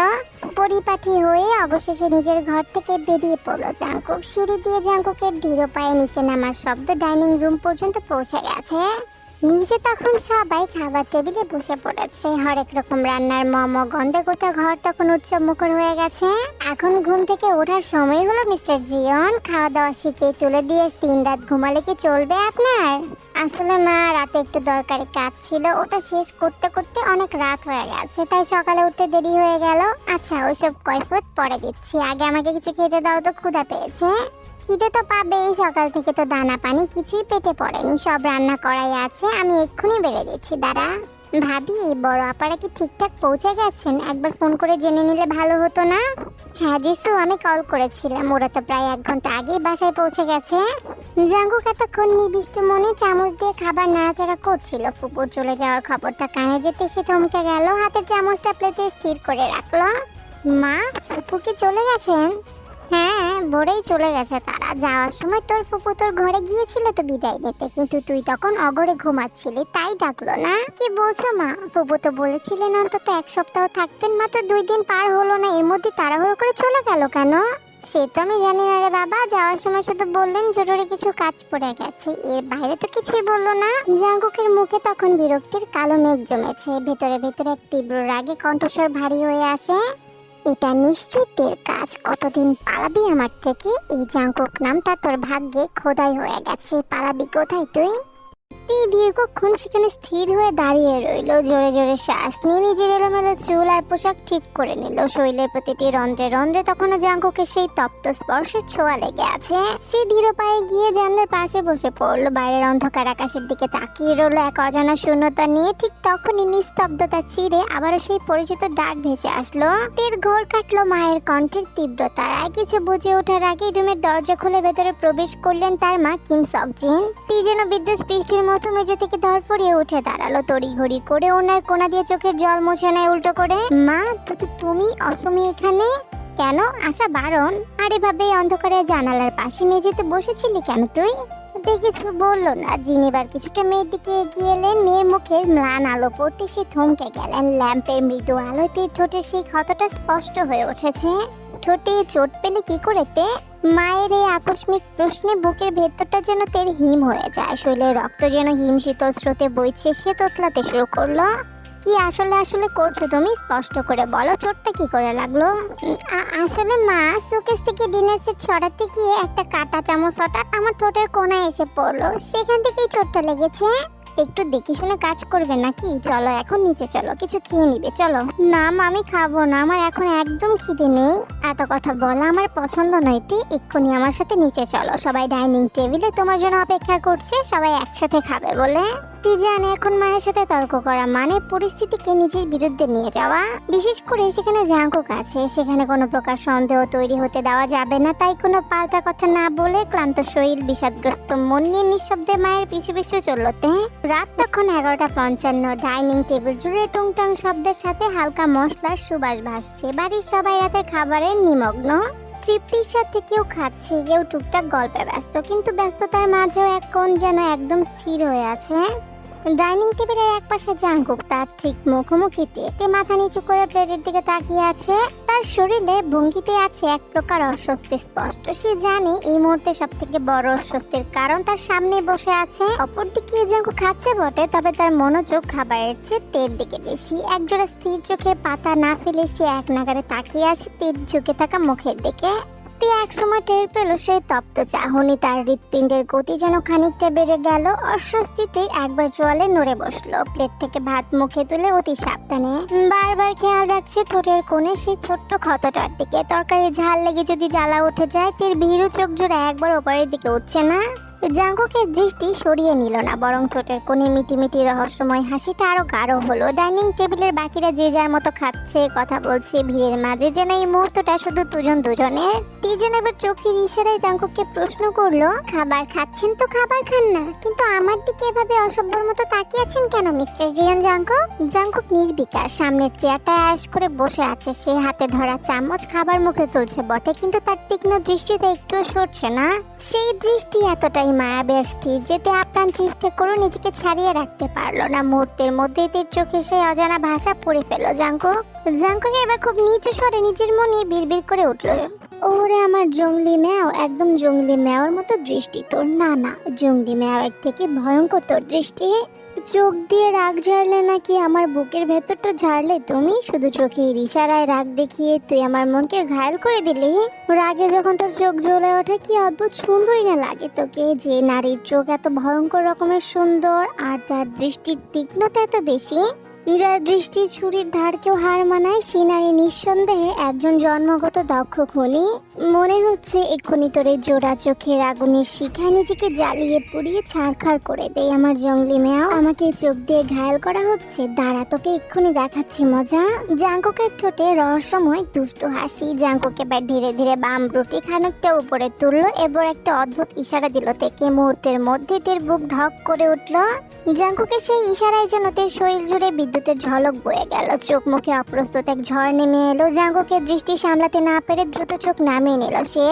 পরিপাটি হয়ে অবশেষে নিজের ঘর থেকে বেরিয়ে পড়লো জাঙ্কুক। সিঁড়ি দিয়ে জাঙ্কুকের ধীর পায়ে নিচে নামার শব্দ ডাইনিং রুম পর্যন্ত পৌঁছে গেছে। নিজে তখন সবাই খাবার টেবিলে বসে পড়েছে, হরেক রকম রান্নার মোমো গন্ধে গোটা ঘর তখন উৎসব মুখর হয়ে গেছে। এখন ঘুম থেকে ওঠার সময় হলো মিস্টার জিয়ন, খাওয়া দাওয়া শিখে তুলে দিয়ে 3 রাত ঘুমালে কি চলবে আপনার? আসলে মা, রাতে একটু দরকারি কাজ ছিল, ওটা শেষ করতে করতে অনেক রাত হয়ে গেছে, তাই সকালে উঠতে দেরি হয়ে গেল। আচ্ছা ওইসব কৈফিয়ত পরে দিচ্ছি, আগে আমাকে কিছু খেতে দাও তো, ক্ষুধা পেয়েছে। খিদে তো পাবেই, সকাল থেকে তো দানা পানি কিছুই পেটে পড়েনি, সব রান্না করাই আছে, আমি এক্ষুনি বেড়ে দিচ্ছি, দাঁড়া। ভাবি, বড় আপারা কি ঠিকঠাক পৌঁছে গেছেন? একবার ফোন করে জেনে নিলে ভালো হতো না? হ্যাঁ জিসু, আমি কল করেছিলাম, ওরা তো প্রায় 1 ঘন্টা আগেই বাসায় পৌঁছে গেছে। জাঙ্কুক এতক্ষণ নিবিষ্ট মনে চামচ দিয়ে খাবার নাড়াচাড়া করছিল। ফুপুর চলে যাওয়ার খবরটা কানে যেতে সে থমকে গেল, হাতের চামচটা প্লেটে স্থির করে রাখলো। মা, ফুপু কি চলে গেছেন? হ্যাঁ, ভোরেই চলে গেছে তারা। যাওয়ার সময় তোর ফুপু তোর ঘরে গিয়েছিল তো বিদায় নিতে, কিন্তু তুই তখন অঘরে ঘুমাচ্ছিলি, তাই ডাকলো না। কি বলছো মা? ফুপু তো বলেছিলেন অন্তত 1 সপ্তাহ থাকবেন, মাত্র 2 দিন পার হলো না, এর মধ্যে তাড়াহুড়ো করে চলে গেল কেন? সে তো আমি জানি না রে বাবা, যাওয়ার সময় শুধু বললেন জরুরি কিছু কাজ পড়ে গেছে, এর বাইরে তো কিছুই বললো না। জাঙ্কুকের মুখে তখন বিরক্তির কালো মেঘ জমেছে, ভেতরে ভেতরে এক তীব্র রাগে কণ্ঠস্বর ভারী হয়ে আসে। এটা নিশ্চয়ই তোর কাজ, কতদিন পালাবি আমার থেকে? এই জাঙ্কুক নামটা তোর ভাগ্যে খোদাই হয়ে গেছে, পালাবি কোথায় তুই? দীর্ঘক্ষণ সেখানে স্থির হয়ে দাঁড়িয়ে রইল, জোরে জোরে শ্বাস নিয়ে নিজের এলোমেলো চুল আর পোশাক ঠিক করে নিল। শরীরের প্রতিটি রন্ধ্রে রন্ধ্রে তখনও জাঙ্কুকের সেই তপ্ত স্পর্শের ছোঁয়া লেগে আছে। সে ধীর পায়ে গিয়ে জানলার পাশে বসে পড়লো, বাইরের অন্ধকার আকাশের দিকে তাকিয়ে রইল এক অজানা শূন্যতা নিয়ে। ঠিক তখনই নিস্তব্ধতা চিরে আবারও সেই পরিচিত ডাক ভেসে আসলো। তীর ঘোর কাটলো মায়ের কণ্ঠের তীব্রতায়। কিছু বুঝে ওঠার আগে রুমের দরজা খুলে ভেতরে প্রবেশ করলেন তার মা কিম সকজিন। তি যেন বিদ্যুৎ স্পৃষ্টির মতো মেঝে থেকে ধরফড়িয়ে উঠে দাঁড়ালো, তড়িঘড়ি করে ওনার কোনা দিয়ে চোখের জল মুছে নেয় উল্টো করে। মা, তুমি অসমী এখানে কেন? আসা বারণ। আর এভাবে অন্ধকারে জানালার পাশে মেঝেতে বসেছিলি কেন তুই? কিছু বললো না। জিন এবার কিছুটা মেয়ের দিকে এগিয়ে এলেন, মেয়ের মুখে ম্লান আলো পড়তে সে থমকে গেলেন। ল্যাম্পের মৃদু আলোতে ঠোঁটের সেই ক্ষতটা স্পষ্ট হয়ে উঠেছে। ঠোঁটে চোট পেলে কি করেতে? মায়ের এই আকস্মিক প্রশ্নে বুকের ভেতরটা যেন তের হিম হয়ে যায়, শরীরের রক্ত যেন হিম শীতল স্রোতে বইছে। সে তোতলাতে শুরু করলো। কি আসলে করছো তুমি? স্পষ্ট করে বলো, চোটটা কি করে লাগলো? আসলে মা, শোকেস থেকে ডিনার সেট সরাতে গিয়ে একটা কাঁটা চামচ হঠাৎ আমার ঠোঁটের কোনায় এসে পড়লো, সেখান থেকেই চোটটা লেগেছে। একটু দেখে শুনে কাজ করবে নাকি? চলো এখন নিচে চলো, কিছু খেয়ে নিবে চলো। না মা, আমি খাবো না, আমার এখন একদম খিদে নেই। এত কথা বলা আমার পছন্দ নয়, তুই এক্ষুনি আমার সাথে নিচে চলো, সবাই ডাইনিং টেবিলে তোমার জন্য অপেক্ষা করছে, সবাই একসাথে খাবে বলে। তুই জানে এখন মায়ের সাথে তর্ক করা মানে পরিস্থিতিকে নিজের বিরুদ্ধে নিয়ে যাওয়া। বিশেষ করে সেখানে জাঙ্কুক আছে, সেখানে কোনো প্রকার সন্দেহ তৈরি হতে দেওয়া যাবে না। তাই কোনো পাল্টা কথা না বলে ক্লান্ত শরীর বিষাদগ্রস্ত মন নিয়ে নিঃশব্দে মায়ের পিছু পিছু চলতে। রাত তখন 11:55। ডাইনিং টেবিল জুড়ে টুংটাং শব্দের সাথে হালকা মশলার সুবাস ভাসছে। বাড়ির সবাই রাতে খাবারের নিমগ্ন, তৃপ্তির সাথে কেউ খাচ্ছে, কেউ টুকটাক গল্পে ব্যস্ত, কিন্তু ব্যস্ততার মাঝেও এক কোণ যেন একদম স্থির হয়ে আছে। ডাইনিং টেবিলের এক পাশে জাঙ্কুক, তার ঠিক মুখোমুখিতে মাথা নিচু করে প্লেটের দিকে তাকিয়ে আছে। তার শরীরে ভঙ্গিতে আছে এক প্রকার অস্বস্তি স্পষ্ট। সে জানে এই মুহূর্তে সব থেকে বড় অস্বস্তির কারণ তার সামনে বসে আছে। অপরদিকে জাঙ্কুক খাচ্ছে বটে, তবে তার মনোযোগ খাবারের চেয়ে তের দিকে বেশি। একজোড়া স্থির চোখের পাতা না ফেলে সে এক নাগারে তাকিয়ে আছে তের ঝুঁকে থাকা মুখের দিকে। এক সময় টের পেল সেই তপ্ত চাহনি, তার হৃৎপিণ্ডের গতি যেন খানিকটা বেড়ে গেল। অস্বস্তিতে একবার জলে নড়ে বসলো, প্লেট থেকে ভাত মুখে তুলে অতি সাবধানে বারবার খেয়াল রাখছে ঠোঁটের কোণে সেই ছোট্ট ক্ষতটার দিকে। তরকারি ঝাল লেগে যদি জ্বালা উঠে যায়, তের ভীরু চোখ জোড়া একবার ওপরের দিকে উঠছে না। জাঙ্কুকের দৃষ্টি সরিয়ে নিল না, বরং ঠোঁটের কোণে মিটিমিটি রহস্যময় হাসিটা আরো গাঢ় হলো। ডাইনিং টেবিলের বাকিরা যে যার মতো খাচ্ছে, কথা বলছে, ভিড়ের মাঝে যেন এই মুহূর্তটা শুধু দুজনের। তিজন এবার চোখের ইশারায় জাঙ্কুককে প্রশ্ন করলো, খাবার খাচ্ছেন তো খাবার খান না, কিন্তু আমার দিকে এভাবে অসভ্যর মতো তাকিয়ে আছেন কেন মিস্টার জিয়ান জাঙ্কুক? জাঙ্কুক নির্বিকার সামনের চেয়ারটা অ্যাশ করে বসে আছে। সে হাতে ধরা চামচ খাবার মুখে তুলছে বটে, কিন্তু তার তীক্ষ্ণ দৃষ্টিতে একটুও সরছে না। সেই দৃষ্টি এতটাই মায়াবী আর স্থির, যেতে আপ্রাণ চেষ্টা করে নিজেকে ছাড়িয়ে রাখতে পারলো না। মুহূর্তের মধ্যে তার চোখে সেই অজানা ভাষা পড়ে ফেল জাঙ্কুক। এবার খুব নিচু স্বরে নিজের মনে বিড়বিড় করে উঠল, ওরে আমার জঙ্গলি ম্যাও, একদম জঙ্গলি ম্যাওর মতো দৃষ্টি তোর। না, জঙ্গলি ম্যাওয়ের থেকে ভয়ঙ্কর তোর দৃষ্টি। চোখ দিয়ে রাগ ঝাড়লে নাকি আমার বুকের ভেতরটা ঝাড়লে তুমি? শুধু চোখের ইশারায় রাগ দেখিয়ে তুই আমার মনকে ঘায়ল করে দিলি। রাগে যখন তোর চোখ জ্বলে ওঠে কি অদ্ভুত সুন্দরী না লাগে তোকে। যে নারীর চোখ এত ভয়ঙ্কর রকমের সুন্দর আর যার দৃষ্টির তীক্ষ্ণতা এত বেশি, যার দৃষ্টি ছুরির ধারকেও হার মানায়, সে নারী নিঃসন্দেহে একজন জন্মগত দক্ষ খুনি। মনে হচ্ছে এক্ষুনি তোর এই জোড়া চোখের আগুনের শিখায় নিজেকে জ্বালিয়ে পুড়িয়ে ছারখার করে দেয় আমার জঙ্গলি মেয়াও। আমাকে চোখ দিয়ে ঘায়াল করা হচ্ছে, দাঁড়া তোকে এক্ষুনি দেখাচ্ছি মজা। জাঙ্কুকের ঠোঁটে রহস্যময় দুষ্টু হাসি। জাঙ্কুক এবার ধীরে ধীরে বাম ব্রুটি খানিকটা উপরে তুললো, এবার একটা অদ্ভুত ইশারা দিল থেকে। মুহূর্তের মধ্যে তের বুক ধক করে উঠলো। জাঙ্কুকের সেই ইশারায় যেন তের শরীর জুড়ে বিদ্যুতের ঝলক বয়ে গেল। চোখ মুখে অপ্রস্তুত এক ঝড় নেমে এলো। জাঙ্কুকের দৃষ্টি সামলাতে না পেরে দ্রুত চোখ নামিয়ে নিল। সে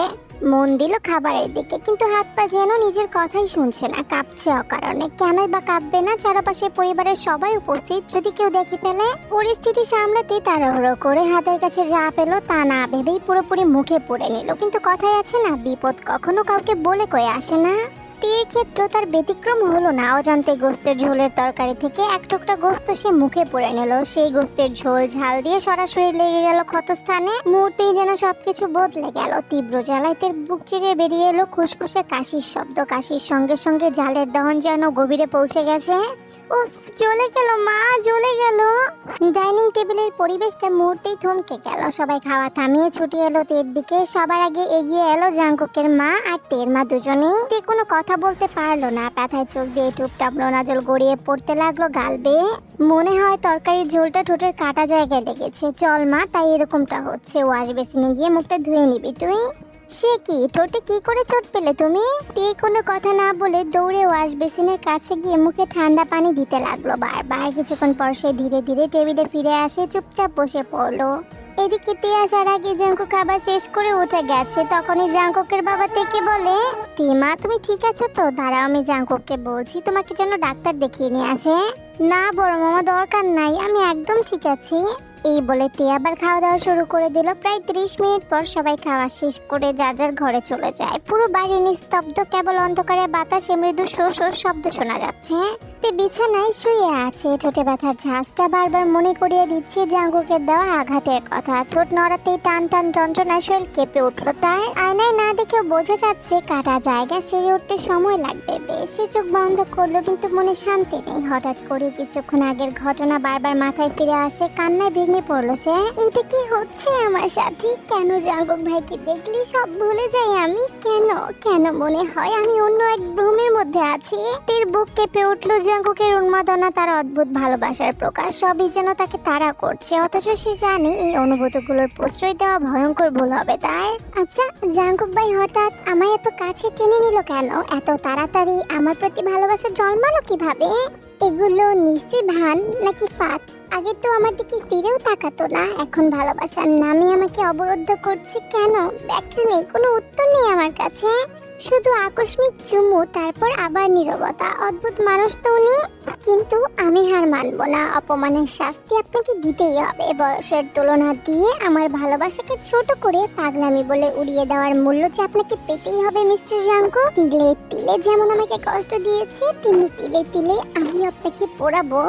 মন দিল খাবারের দিকে, কিন্তু হাত পা যেন নিজের কথাই শুনছে না, কাঁপছে অকারণে। কেনই বা কাঁপবে না? চারপাশে পরিবারের সবাই উপস্থিত, যদি কেউ দেখে ফেলে। পরিস্থিতি সামলাতে তাড়াহুড়ো করে হাতের কাছে যা পেল তা না ভেবেই পুরোপুরি মুখে পুরে নিল। কিন্তু কথাই আছে না, বিপদ কখনো কাউকে বলে কয়ে আসে না। তীর ক্ষেত্র তার ব্যতিক্রম হলো না। অজান্তে গোস্তের ঝোলের তরকারি থেকে এক টুকরা গোস্ত সে মুখে পুরে নিল। সেই গোস্তের ঝোল ঝাল দিয়ে সরাসরি লেগে গেল ক্ষতস্থানে। মুহূর্তেই যেন সবকিছু বদলে গেল। তীব্র জ্বালায় তের বুক চিরে বেরিয়ে এলো খুসখুসে কাশির শব্দ। কাশির সঙ্গে সঙ্গে জালের দহন যেন গভীরে পৌঁছে গেছে। উফ, জ্বলে গেল মা, জ্বলে গেল। ডাইনিং টেবিলের পরিবেশটা মুহূর্তেই থমকে গেল। সবাই খাওয়া থামিয়ে ছুটে এলো তের দিকে। সবার আগে এগিয়ে এলো জাঙ্কুকের মা আর তের মা দুজনেই। তে কোনো কথা বলতে পারলো না। ব্যথায় চোখ দিয়ে টুপটাপ নোনা জল গড়িয়ে পড়তে লাগলো গাল বেয়ে। মনে হয় তরকারির ঝোলটা ঠোঁটের কাটা জায়গায় লেগেছে। চল মা, তাই এরকমটা হচ্ছে। ওয়াশ বেসিনে গিয়ে মুখটা ধুয়ে নিবি তুই। সে কি, ঠোঁটে কি করে চোট পেলে তুমি? তে কোনো কথা না বলে দৌড়ে ওয়াশ বেসিনের কাছে গিয়ে মুখে ঠান্ডা পানি দিতে লাগলো বারবার। কিছুক্ষণ পর সে ধীরে ধীরে টেবিলে ফিরে আসে, চুপচাপ বসে পড়লো। এদিকে তে আসার আগে জাঙ্কুক আবার শেষ করে উঠে গেছে। তখনই জাঙ্কুকের বাবা তেকে বলে, তে মা তুমি ঠিক আছো তো? দাঁড়াও, আমি জাঙ্কুককে বলছি তোমাকে যেন ডাক্তার দেখিয়ে নিয়ে আসে। না বড় মামা, দরকার নাই, আমি একদম ঠিক আছি। এই বলে তে আবার খাওয়া দাওয়া শুরু করে দিল। প্রায় 30 মিনিট পর সবাই খাওয়া শেষ করে যার যার ঘরে চলে যায়। পুরো বাড়ি নিস্তব্ধ, কেবল অন্ধকারে বাতাসে মৃদু শো শো শব্দ শোনা যাচ্ছে। তে বিছানায় শুয়ে আছে। ঠোঁটে ব্যথার ঝাঁজটা বারবার মনে করিয়ে দিচ্ছে জাঙ্কুকের দেওয়া আঘাতের কথা। ঠোঁট নড়াতেই টান টান যন্ত্রণায় শরীর কেঁপে উঠলো তার। আয়নায় না দেখেও বোঝা যাচ্ছে কাটা জায়গা সেরে উঠতে সময় লাগবে বেশ। সে চোখ বন্ধ করলো, কিন্তু মনে শান্তি নেই। হঠাৎ করে কিছুক্ষণ আগের ঘটনা বারবার মাথায় ফিরে আসে। কান্নায় ভেঙে পড়লো সে। এটা কি হচ্ছে আমার সাথে? কেন জাঙ্কুক ভাইকে দেখলি সব ভুলে যাই আমি? কেন কেন মনে হয় আমি অন্য এক ভ্রমের মধ্যে আছি? তের বুক কেঁপে উঠলো। জাঙ্কুকের উন্মাদনা, তার অদ্ভুত ভালোবাসার প্রকাশ, সবই যেন তাকে তাড়া করছে। অথচ সে জানে এই অনুভূতিগুলোর প্রশ্রয় দেওয়া ভয়ঙ্কর ভুল হবে তার। আচ্ছা, জাঙ্কুক ভাই হঠাৎ আমায় এত কাছে টেনে নিল কেন? এত তাড়াতাড়ি আমার প্রতি ভালোবাসা জন্মালো কিভাবে? এগুলো নিশ্চয়ই ভান নাকি ফাঁদ? আগে তো আমার দিকে ফিরেও তাকাতো না, এখন ভালোবাসার নামে আমাকে অবরুদ্ধ করছে কেন? ব্যাখ্যা নেই, কোনো উত্তর নেই আমার কাছে। শুধু আকস্মিক চুমু, তারপর আবার নীরবতা। অদ্ভুত মানুষ তো উনি। কিন্তু আমি হার মানবো না। অপমানের শাস্তি আপনাকে দিতেই হবে। বয়সের তুলনা দিয়ে আমার ভালোবাসাকে ছোট করে পাগলামি বলে উড়িয়ে দেওয়ার মূল্য যে আপনাকে পেতেই হবে মিস্টার জাঙ্কু। তিলে তিলে যেমন আমাকে কষ্ট দিয়েছে, তেমনি তিলে তিলে আমি আপনাকে পোড়াবো।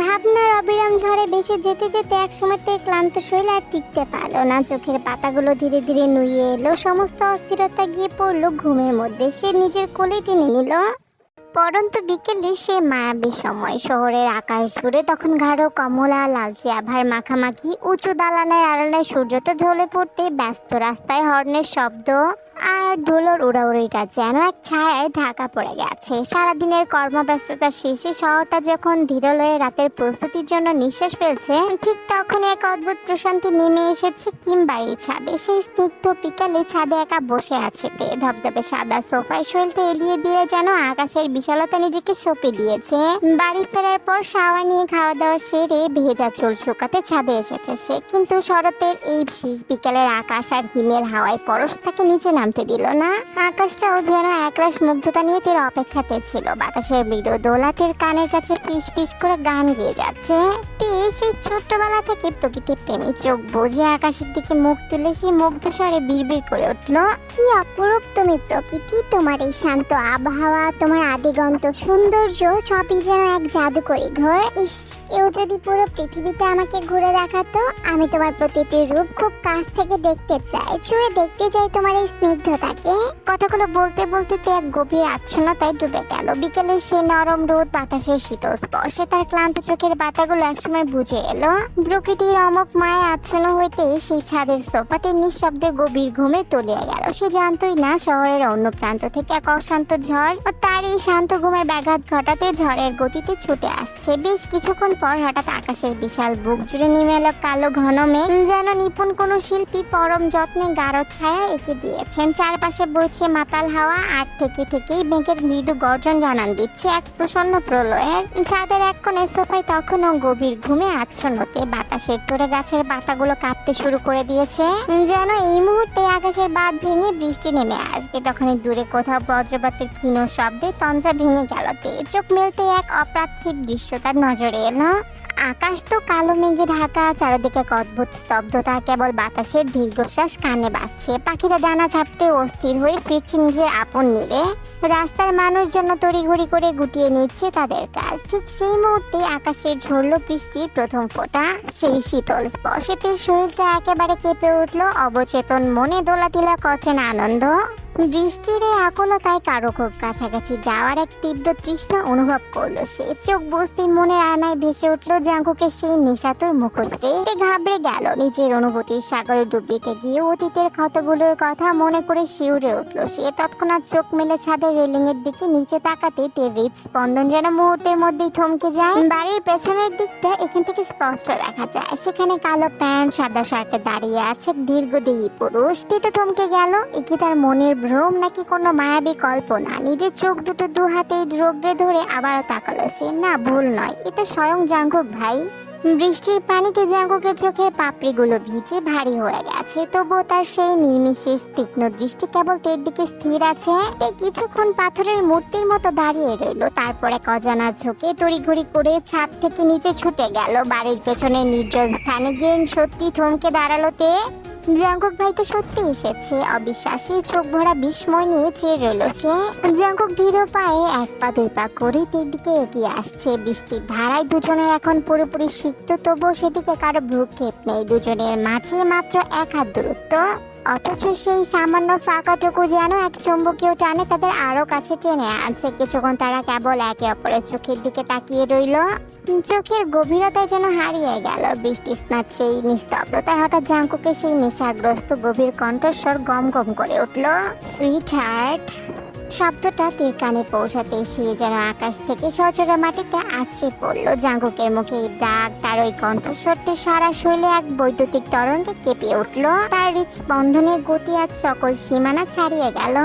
ভাবনার অবিরাম ঝড়ে ভেসে যেতে যেতে এক সময় তে ক্লান্ত শরীর আর টিকতে পারলো না। চোখের পাতাগুলো ধীরে ধীরে নুয়ে এলো। সমস্ত অস্থিরতা গিয়ে পড়লো ঘুমের মধ্যে। সে নিজের কোলে টেনে নিল। পরন্ত বিকেলে সে মায়াবী সময়। শহরের আকাশ জুড়ে তখন গাঢ় কমলা, লালচে আভার মাখামাখি। উঁচু দালানের আড়ালে সূর্যটা ঢলে পড়তে ব্যস্ত। রাস্তায় হর্নের শব্দ আর ধুলোর উড়াউড়িটা যেন এক ছায়ায় ঢাকা পড়ে গেছে। সারাদিনের কর্মব্যস্ততা শেষে শহরটা যখন ধীরলয়ে রাতের প্রস্তুতির জন্য নিঃশ্বাস ফেলছে, ঠিক তখনই এক অদ্ভুত প্রশান্তি নেমে এসেছে কিম বাড়ির ছাদে। সেই স্নিগ্ধ বিকালে ছাদে একা বসে আছে তে। ধবধবে সাদা সোফায় শরীরটা এলিয়ে দিয়ে যেন আকাশের বিশালতা নিজেকে সঁপে দিয়েছে। বাড়ি ফেরার পর শাওয়ার নিয়ে খাওয়া দাওয়া সেরে ভেজা চুল শুকাতে ছাদে এসেছে সে। কিন্তু শরতের এই শীষ বিকালের আকাশ আর হিমেল হাওয়ায় পরশ তাকে নিচে নামতে দিল ছিল না। আকাশটাও যেন একরাশ মুগ্ধতা নিয়ে তীর অপেক্ষাতে ছিল। বাতাসের মৃদু দোলা তীর কানের কাছে পিস পিস করে গান গেয়ে যাচ্ছে। তীর সেই ছোট্টবেলা থেকে প্রকৃতির প্রেমী, চোখ বুজে আকাশের দিকে মুখ তুলে সেই মুগ্ধ স্বরে বিড়বিড় করে উঠল, কি অপরূপ তুমি প্রকৃতি, তোমার এই শান্ত আবহাওয়া, তোমার আদিগন্ত সৌন্দর্য, সবই যেন এক জাদুকরী ঘর। ইস, কেউ যদি পুরো পৃথিবীটা আমাকে ঘুরে দেখাতো, আমি তোমার প্রতিটি রূপ খুব কাছ থেকে দেখতে চাই, ছুঁয়ে দেখতে চাই তোমার এই স্নিগ্ধতাকে। কথাগুলো বলতে বলতে তে এক গভীর আচ্ছন্নতায় ডুবে গেল। বিকেলে সে নরম রোদ, বাতাসের শীতল স্পর্শে তার ক্লান্ত চোখের পাতাগুলো একসময় বুঝে এলো। প্রকৃতির অমক মায়ে আচ্ছন্ন হইতে সেই ছাদের সোফাতে নিঃশব্দে গভীর ঘুমে তলিয়ে গেল। সে জানতই না শহরের অন্য প্রান্ত থেকে এক অশান্ত ঝড় ও তার এই শান্ত ঘুমের ব্যাঘাত ঘটাতে ঝড়ের গতিতে ছুটে আসছে। বেশ কিছুক্ষণ পর হঠাৎ আকাশের বিশাল বুক জুড়ে নেমে এলো কালো ঘন মেঘ, যেন নিপুণ কোনো শিল্পী পরম যত্নে গাঢ় ছায়া এঁকে দিয়েছেন। চারপাশে বইছে মাতাল হাওয়া, আর থেকে থেকেই মেঘের মৃদু গর্জন জানান দিচ্ছে এক প্রসন্ন প্রলয়ের। ছাদের এক কোণে সোফায় তখনও গভীর ঘুমে আচ্ছন্নতে বাতাসের তোড়ে গাছের পাতাগুলো কাঁপতে শুরু করে দিয়েছে, যেন এই মুহূর্তে আকাশের বাঁধ ভেঙে বৃষ্টি নেমে আসবে। তখনই দূরে কোথাও বজ্রপাতের ক্ষীণ শব্দে তন্দ্রা ভেঙে গেল। তীর চোখ মেলতে এক অপ্রার্থিব দৃশ্য তার নজরে এলো। আকাশ তো কালো মেঘে ঢাকা, চারিদিকে এক অদ্ভুত স্তব্ধতা, কেবল বাতাসের দীর্ঘশ্বাস কানে বাজছে। পাখিরা ডানা ঝাপটে অস্থির হয়ে ফিরছে নিজের আপন নীড়ে। রাস্তার মানুষজন তড়িঘড়ি করে গুটিয়ে নিচ্ছে তাদের কাজ। ঠিক সেই মুহূর্তে আকাশে ঝরল বৃষ্টির প্রথম ফোঁটা। সেই শীতল স্পর্শেতে শরীরটা একেবারে কেঁপে উঠল। অবচেতন মনে দোলাতিলা করছে না আনন্দ। বৃষ্টির এই আকুলতায় কারো খুব কাছাকাছি যাওয়ার এক তীব্র তৃষ্ণা অনুভব করলো সে। চোখ বুঝতে মনের আয়নায় ভেসে উঠলো জাঙ্কুকের সেই নিশাতুর মুখশ্রী। ঘাবড়ে গেল। নিজের অনুভূতির সাগরে ডুবিতে গিয়ে অতীতের ক্ষতগুলোর কথা মনে করে শিউরে উঠলো সে। তৎক্ষণাৎ চোখ মেলে ছাদের রেলিং এর দিকে নিচে তাকাতে তের হৃদস্পন্দন যেন মুহূর্তের মধ্যেই থমকে যায়। বাড়ির পেছনের দিকটা এখান থেকে স্পষ্ট দেখা যায়। সেখানে কালো প্যান্ট, সাদা শার্টে দাঁড়িয়ে আছে দীর্ঘদেহী পুরুষ। তে তো থমকে গেল। এ কি তার মনের ভ্রম নাকি কোনো মায়াবী কল্পনা? নিজের চোখ দুটো দু হাতেই রোগড়ে ধরে আবারও তাকালো সে। না, ভুল নয়, এ তো স্বয়ং জাঙ্কুক ভাই। বৃষ্টির পানিতে জাঙ্কুকের চোখের পাপড়িগুলো ভিজে ভারী হয়ে গেছে, তবুও তার সেই নির্বিশেষ তীক্ষ্ণ দৃষ্টি কেবল তের দিকে স্থির আছে। কিছুক্ষণ পাথরের মূর্তির মতো দাঁড়িয়ে রইল, তারপরে অজানা ঝোঁকে তড়িঘড়ি করে ছাদ থেকে নিচে ছুটে গেল। বাড়ির পেছনে নির্জন স্থানে গিয়ে সত্যি থমকে দাঁড়ালো তে। জাঙ্কুক ভাই তো সত্যি এসেছে। অবিশ্বাসী চোখ ভরা বিস্ময় নিয়ে চেয়ে রইল সে। জাঙ্কুক ধীর পায়ে এক পা দুই পা করে তের দিকে এগিয়ে আসছে। বৃষ্টির ধারায় দুজনের এখন পুরোপুরি সিক্ত, তবুও সেদিকে কারো ভ্রুক্ষেপ নেই। দুজনের মাঝে মাত্র এক হাত দূরত্ব, অথচ সেই সামান্য ফাঁকাটুকু যেন এক চুম্বকীয় টানে তাদের আরো কাছে টেনে আনছে। কিছুক্ষণ তারা কেবল একে অপরের চোখের দিকে তাকিয়ে রইল। চোখের গভীরতায় যেন হারিয়ে গেল বৃষ্টি স্নাত সেই নিস্তব্ধতায়। হঠাৎ জাঙ্কুকে সেই নেশাগ্রস্ত গভীর কণ্ঠস্বর গম গম করে উঠল, সুইট হার্ট। শব্দটা তীর কানে পৌঁছাতে সে যেন আকাশ থেকে সচরা মাটিতে আছড়ে পড়ল। জাঙ্কুকের মুখে এই ডাক, তার ওই কণ্ঠস্বরতে সারা শৈলে এক বৈদ্যুতিক তরঙ্গে কেঁপে উঠল। তার হৃদস্পন্দনের গতি আজ সকল সীমানা ছাড়িয়ে গেল।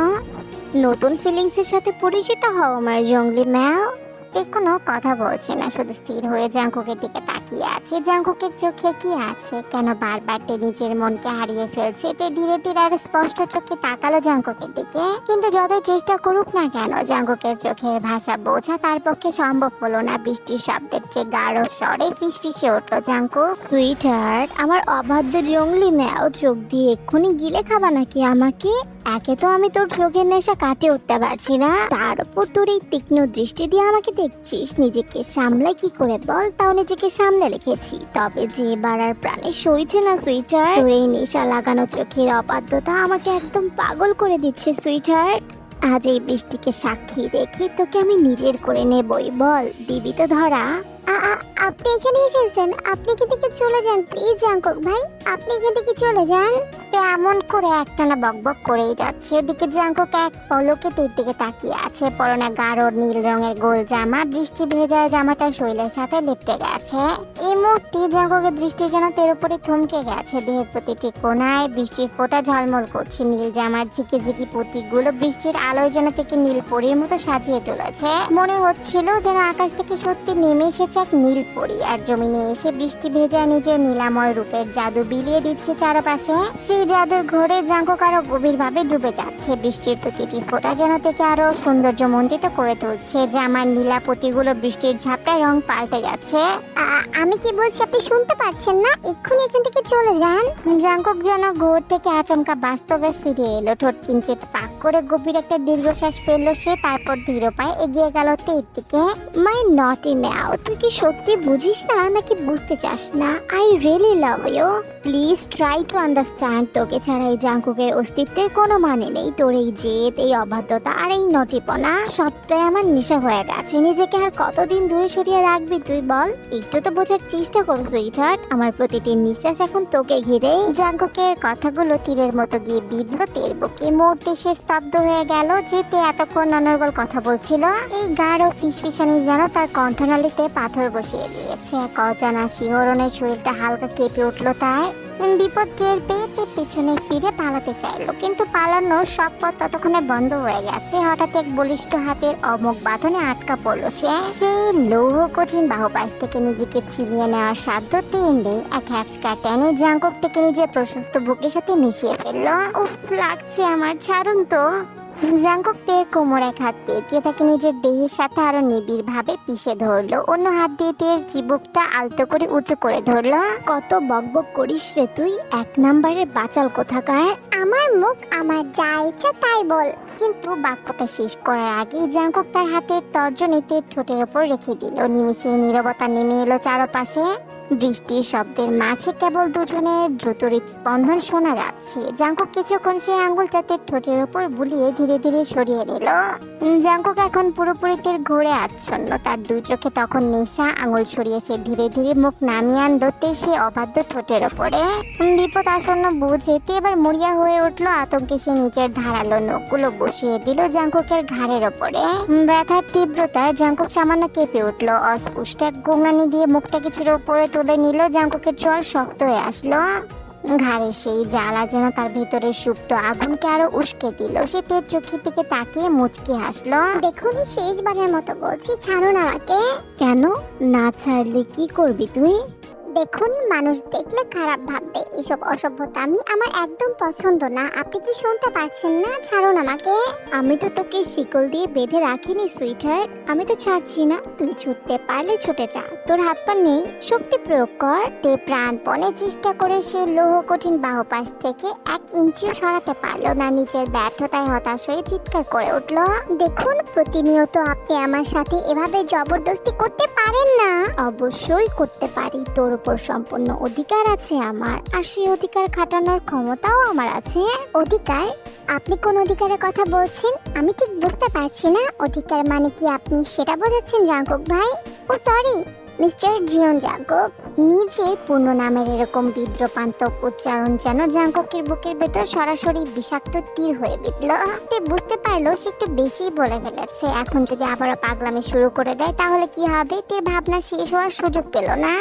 নতুন ফিলিংসের সাথে পরিচিত হও আমার জঙ্গলি ম্যাও। কোনো কথা বলছে না, শুধু স্থির হয়ে জাঙ্কুকের দিকে তাকিয়ে আছে। জাঙ্কুকের চোখে কি আছে? কেন বারবার তে নিজের মনকে হারিয়ে ফেলছে? তে ধীরে ধীরে আরো স্পষ্ট চোখে তাকালো জাঙ্কুকের দিকে, কিন্তু যতই চেষ্টা করুক না কেন জাঙ্কুকের চোখের ভাষা বোঝা তার পক্ষে সম্ভব হলো না। বৃষ্টির শব্দের চেয়ে গাঢ় স্বরে ফিসফিসে উঠলো, জাঙ্কুক। সুইট হার্ট, আমার অবাধ্য জঙ্গলি ম্যাও, চোখ দিয়ে এক্ষুনি গিলে খাবা নাকি আমাকে? একে তো আমি তোর চোখের নেশা কাটে উঠতে পারছি না, তার উপর তোর এই তীক্ষ্ণ দৃষ্টি দিয়ে আমাকে দেখছিস। নিজেকে সামলাই কি করে বল? তাও নিজেকে সামনে রেখেছি, তবে যে এবার আর প্রাণে সইছে না সুইটহার্ট। তোর এই নেশা লাগানো চোখের অবাধ্যতা আমাকে একদম পাগল করে দিচ্ছে সুইটহার্ট। আজ এই বৃষ্টিকে সাক্ষী রেখে তোকে আমি নিজের করে নেবই। বল, দিবি তো ধরা? আপনি এখানে এসেছেন, আপনি এখান থেকে চলে যান প্লিজ জাঙ্কুক ভাই, আপনি এখান থেকে চলে যান। এমন করে একটানা বকবক করেই যাচ্ছে। ওদিকে জাঙ্কুক এক পলকে তের দিকে তাকিয়ে আছে। পরনে গাঢ় নীল রঙের গোল জামা, বৃষ্টি ভেজা জামাটা শরীরের সাথে লেপটে গেছে। এই মুহূর্তে জাঙ্কুকের দৃষ্টি যেন তের উপরে থমকে গেছে। দেহের প্রতিটি কোণায় বৃষ্টির ফোঁটা ঝলমল করছে। নীল জামার ঝিকি ঝিকি পুঁতিগুলো বৃষ্টির আলোয় যেন থেকে নীল পরীর মতো সাজিয়ে তুলেছে। মনে হচ্ছিল যেন আকাশ থেকে সত্যি নেমে এসেছে হচ্ছে এক নীল পরি, আর জমিনে এসে বৃষ্টি ভেজা নিজের নীলাময় রূপের জাদু বিলিয়ে দিচ্ছে চারপাশে। সেই জাদুর ঘোরে জাঙ্কুক আরো গভীরভাবে ডুবে যাচ্ছে। বৃষ্টির প্রতিটি ফোঁটা যেন থেকে আরো সৌন্দর্যমণ্ডিত করে তুলছে। জামার নীলাপতিগুলো বৃষ্টির ঝাপটায় রং পাল্টে যাচ্ছে। আমি কি বলছি আপনি শুনতে পাচ্ছেন না? এক্ষুনি এখান থেকে চলে যান। জাঙ্কুক যেন ঘোর থেকে আচমকা বাস্তবে ফিরে এলো। ঠোঁট কিঞ্চিত ফাঁক করে গভীর একটা দীর্ঘশ্বাস ফেললো সে, তারপর ধীর পায়ে এগিয়ে গেল তের দিকে। মাই নটি ম্যাও, তুই কি সত্যি বুঝিস না নাকি বুঝতে চাস না? I really love you, please try to understand. তোকে ছাড়া এই জাঙ্কুকের অস্তিত্বের কোনো মানে নেই। তোর এই জেদ, এই অবাধ্যতা আর এই নটিপনা সবটাই আমার নেশা হয়ে গেছে। নিজেকে আর কতদিন দূরে সরিয়ে রাখবি তুই বল? একটু তো বোঝার চেষ্টা করো সুইটহার্ট, আমার প্রতিটি নিঃশ্বাস এখন তোকে ঘিরে। জাঙ্কুকের কথাগুলো তীরের মতো গিয়ে বিঁধল তের বুকে। মুহূর্তে সে স্তব্ধ হয়ে গেল। যেতে এতক্ষণ অনর্গল কথা বলছিল, এই গাঢ় ফিসফিসানি যেন তার কণ্ঠনালীতে পাথর বসিয়ে দিয়েছে। এক অজানা শিহরণে শরীরটা হালকা কেঁপে উঠল তার। বিপদ টের পেয়ে তে পিছনে ফিরে পালাতে চাইলো, কিন্তু পালানোর সব পথ ততক্ষণে বন্ধ হয়ে গেছে। হঠাৎ এক বলিষ্ঠ হাতের অমোঘ বাঁধনে আটকা পড়লো সে। সেই লৌহ কঠিন বাহুপাশ থেকে নিজেকে ছিনিয়ে নেওয়ার সাধ্য তের নেই। এক হ্যাচকা টেনে জাঙ্কুক থেকে নিজের প্রশস্ত বুকের সাথে মিশিয়ে ফেললো। উফ, লাগছে আমার, ছাড়ুন তো। জাঙ্কুক তের কোমর এক হাত পেঁচিয়ে তাকে নিজের দেহের সাথে আরো নিবিড় ভাবে পিষে ধরলো। অন্য হাত দিয়ে তের চিবুকটা আলতো করে উঁচু করে ধরলো। কত বকবক করিস রে তুই, এক নাম্বারের বাচাল কোথাকার। আমার মুখ, আমার যা ইচ্ছা তাই বল। কিন্তু বাক্যটা শেষ করার আগেই জাঙ্কুক তার হাতের তর্জনীতে ঠোঁটের ওপর রেখে দিল। নিমিষে নীরবতা নেমে এলো চারপাশে। বৃষ্টির শব্দের মাঝে কেবল দুজনের দ্রুত হৃদস্পন্দন শোনা যাচ্ছে। জাঙ্কুক কিছুক্ষণ সেই আঙ্গুলটাতে ঠোঁটের ওপর বুলিয়ে ধীরে ধীরে সরিয়ে নিল। জাঙ্কুক এখন পুরোপুরি তের ঘোরে আচ্ছন্ন। তার দুই চোখে তখন নেশা। আঙুল সরিয়েছে ধীরে ধীরে, মুখ নামিয়ে আনলো তে সে অবাধ্য ঠোঁটের ওপরে। বিপদ আসন্ন বুঝে তে এবার মরিয়া হয়ে উঠলো। আতঙ্কে সে নিচের ধারালো নখগুলো বসিয়ে দিল জাঙ্কুকের ঘাড়ের ওপরে। ব্যথার তীব্রতায় জাঙ্কুক সামান্য কেঁপে উঠলো। অস্পুষ্ট এক গোঙানি দিয়ে মুখটা কিছুর ওপরে তুলে নিল। জাঙ্কুকের চোয়াল শক্ত হয়ে আসলো। ঘাড়ে সেই জ্বালা যেন তার ভেতরে সুপ্ত আগুনকে আরো উস্কে দিল। সে তের চোখের দিকে তাকিয়ে মুচকি হাসলো। দেখুন, শেষবারের মতো বলছি, ছাড়ুন আমাকে। কেন? না ছাড়লে কি করবি তুই? দেখুন, মানুষ দেখলে খারাপ ভাববে। এসব অসভ্যতা আমার একদম পছন্দ না। আপনি কি শুনতে পারছেন না? ছাড়ুন আমাকে। আমি তো তোকে শিকল দিয়ে বেঁধে রাখিনি সুইটহার্ট, আমি তো ছাড়ছি না। তুই ছুটতে পারলে ছুটে যা, তোর হাত পা নেই, শক্তি প্রয়োগ কর। তে প্রাণপণে চেষ্টা করে সে লৌহ কঠিন বাহুপাশ থেকে 1 ইঞ্চিও সরাতে পারলো না। নিজের ব্যর্থতায় হতাশ হয়ে চিৎকার করে উঠল। দেখুন, প্রতিনিয়ত আপনি আমার সাথে এভাবে জবরদস্তি করতে পারেন না। অবশ্যই করতে পারি, তোর উপর সম্পূর্ণ অধিকার আছে আমার, আর সেই অধিকার খাটানোর ক্ষমতাও আমার আছে। অধিকার? আপনি কোন অধিকারের কথা বলছেন? আমি ঠিক বুঝতে পারছি না। অধিকার মানে কি আপনি সেটা বোঝাচ্ছেন জাঙ্কুক ভাই? ও সরি, মিস্টার জিওন জাঙ্কুক। নিজের পূর্ণ নামের এরকম বিদ্রোপান্তক উচ্চারণ যেন জাঙ্কুকের বুকের ভেতর সরাসরি বিষাক্ত তীর হয়ে বিঁধল। তে বুঝতে পারলো সে একটু বেশি বলে ফেলেছে। এখন যদি আবারও পাগলামি শুরু করে দেয় তাহলে কি হবে? তে ভাবনা শেষ হওয়ার সুযোগ পেল না।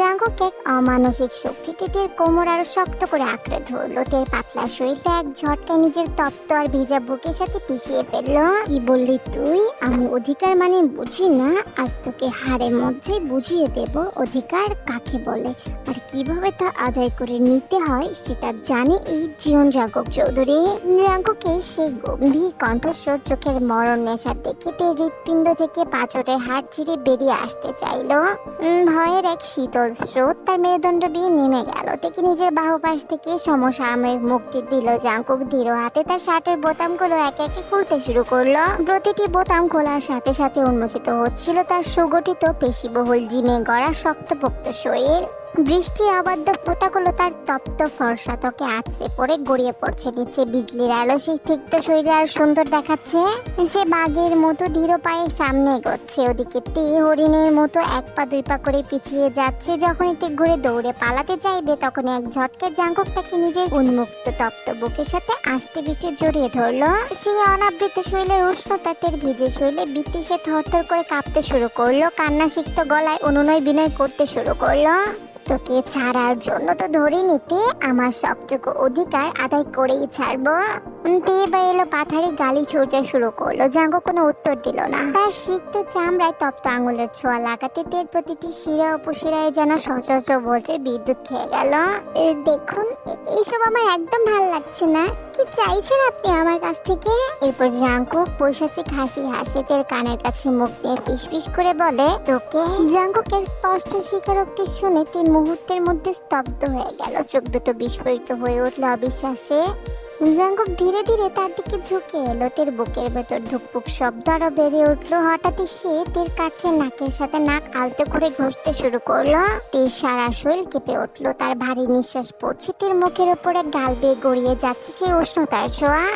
জাঙ্কুক এক অমানসিক শক্তিতে তের কোমর আরো শক্ত করে আঁকড়ে ধরলো। তের পাতলা শরীরটা এক ঝটকায় নিজের তপ্ত আর ভেজা বুকের সাথে পিষিয়ে ফেললো। কি বললি তুই? আমি অধিকার মানে বুঝি না, আজ তোকে হাড়ের মধ্যে বুঝিয়ে দেব অধিকার কাকে বলে আর কিভাবে তা আদায় করে নিতে হয় সেটা জানে এই জিওন জাঙ্কুক চৌধুরী। জাঙ্কুকের সেই গম্ভীর কণ্ঠস্বর, চোখের মরণ নেশা দেখে তে হৃৎপিণ্ড থেকে পাঁচরের হাড় চিরে বেরিয়ে আসতে চাইলো। ভয়ের এক শীতল স্রোত তার মেরুদণ্ড দিয়ে নেমে গেল। থেকে নিজের বাহুপাশ থেকে সমসাময়িক মুক্তি দিল। জাঙ্কুক ধীর হাতে তার শার্টের বোতামগুলো একে একে খুলতে শুরু করলো। প্রতিটি বোতাম খোলার সাথে সাথে উন্মোচিত হচ্ছিল তার সুগঠিত পেশিবহুল জিমে গড়া শক্তপোক্ত শরীর। বৃষ্টির অবাধ্য ফোঁটাগুলো তার তপ্ত ফর্সা ত্বকে আছড়ে পড়ে গড়িয়ে পড়ছে নিচে। বিজলির আলো সেই তিক্ত শরীরে আর সুন্দর দেখাচ্ছে। সে বাঘের মতো ধীর পায়ে সামনে এগোচ্ছে। ওদিকে তে হরিণের মতো 1 পা 2 পা করে পিছিয়ে যাচ্ছে। যখনই তে ঘুরে দৌড়ে পালাতে চাইবে তখন এক ঝটকে জাঙ্কুক তাকে নিজের উন্মুক্ত তপ্ত বুকের সাথে আষ্টে পৃষ্ঠে জড়িয়ে ধরলো। সেই অনাবৃত শরীরের উষ্ণতা তের ভিজে শরীরে বিদ্বেষে থরথর করে কাঁপতে শুরু করলো। কান্না সিক্ত গলায় অনুনয় বিনয় করতে শুরু করলো। তোকে ছাড়ার জন্য তো ধরে নিতে আমার সবটুকু অধিকার আদায় করেই ছাড়বো। তে বা এলো পাথারি গালি ছুটে শুরু করলো। জাঙ্কুক কোনো উত্তর দিল না। তার সিক্ত চামড়ায় তপ্ত আঙুলের ছোঁয়া লাগাতে তের প্রতিটি শিরা উপশিরায় যেন সশস্ত্র ভোল্টের বিদ্যুৎ খেয়ে গেল। দেখুন, এইসব আমার একদম ভালো লাগছে না। কি চাইছেন আপনি আমার কাছ থেকে? এরপর জাঙ্কুক পৈশাচিক হাসি হাসে তের কানের কাছে মুখ নিয়ে ফিসফিস করে বলে, তোকে। জাঙ্কুকের স্পষ্ট স্বীকারোক্তি শুনে তিন মুহূর্তের মধ্যে স্তব্ধ হয়ে গেল। চোখ দুটো বিস্ফোরিত হয়ে উঠল অবিশ্বাসে। জাঙ্কুক ধীরে ধীরে তার দিকে ঝুঁকে এলো। তের বুকের ভেতর ধুকপুক শব্দ আরো বেড়ে উঠলো। হঠাৎই সে তের কাছে নাকের সাথে নাক আলতো করে ঘষতে শুরু করলো। তের সারা শরীর কেঁপে উঠলো। তার ভারী নিঃশ্বাস পড়ছে। তের মুখের উপরে গাল বেয়ে গড়িয়ে যাচ্ছে সেই উষ্ণতার ছোঁয়া।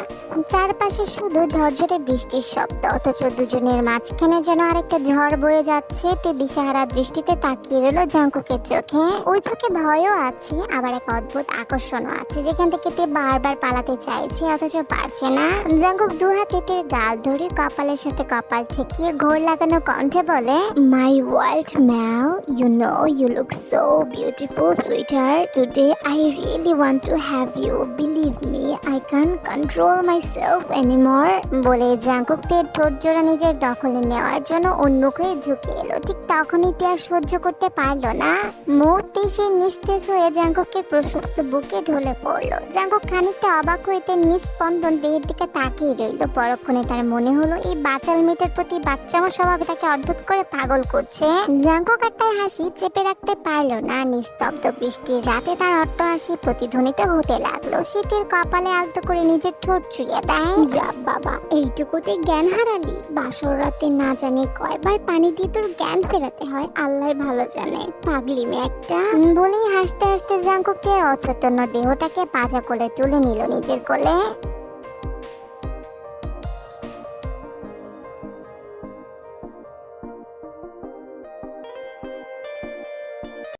চারপাশে শুধু ঝরঝরে বৃষ্টির শব্দ, অথচ দুজনের মাঝখানে যেন আরেকটা ঝড় বয়ে যাচ্ছে। তে দিশাহারা দৃষ্টিতে তাকিয়ে রইল জাঙ্কুকের চোখে। ওই চোখে ভয়ও আছে, আবার এক অদ্ভুত আকর্ষণও আছে, যেখান থেকে তে বারবার পালাতে চাইছে অথচ পারছে না। জাঙ্কুক দু হাতে তের গাল ধরে কপালের সাথে কপাল ঠেকিয়ে ঘোর লাগানো কণ্ঠে বলে, My wild Mal, you know you look so beautiful, sweetheart. Today I really want to have you. Believe me, I can't control myself anymore. বলে জাঙ্কুক তের ঠোঁট জোড়া নিজের দখলে নেওয়ার জন্য উন্মুখ হয়ে ঝুঁকে এলো। ঠিক তখনই তে আর সহ্য করতে পারলো না। মুহূর্তে সে নিস্তেজ হয়ে জাঙ্কুকের প্রশস্ত বুকে ঢলে পড়লো। জাঙ্কুক খানিকটা অবাক হয়ে তের নিস্পন্দন দেহের দিকে তাকিয়ে রইল। পরক্ষণে তার মনে হলো এই বাচাল মেয়েটার প্রতি বাচ্চামো স্বভাবে তাকে অদ্ভুত করে পাগল করছে। জাঙ্কুক আর তার হাসি চেপে রাখতে পারলো না। নিস্তব্ধ বৃষ্টির রাতে তার অট্টহাসি প্রতিধ্বনিত হতে লাগলো। শীতের কপালে আলতো করে নিজের ঠোঁট ছুঁয়ে দেয়। যা বাবা, এইটুকুতে জ্ঞান হারালি? বাসর রাতে না জানি কয়বার পানি দিয়ে তোর জ্ঞান ফেরাতে হয়, আল্লাহ ভালো জানে। পাগলি মেয়ে একটা। বলেই হাসতে হাসতে জাঙ্কুক তের অচৈতন্য দেহটাকে পাজা কোলে তুলে নিল নিজের কোলে।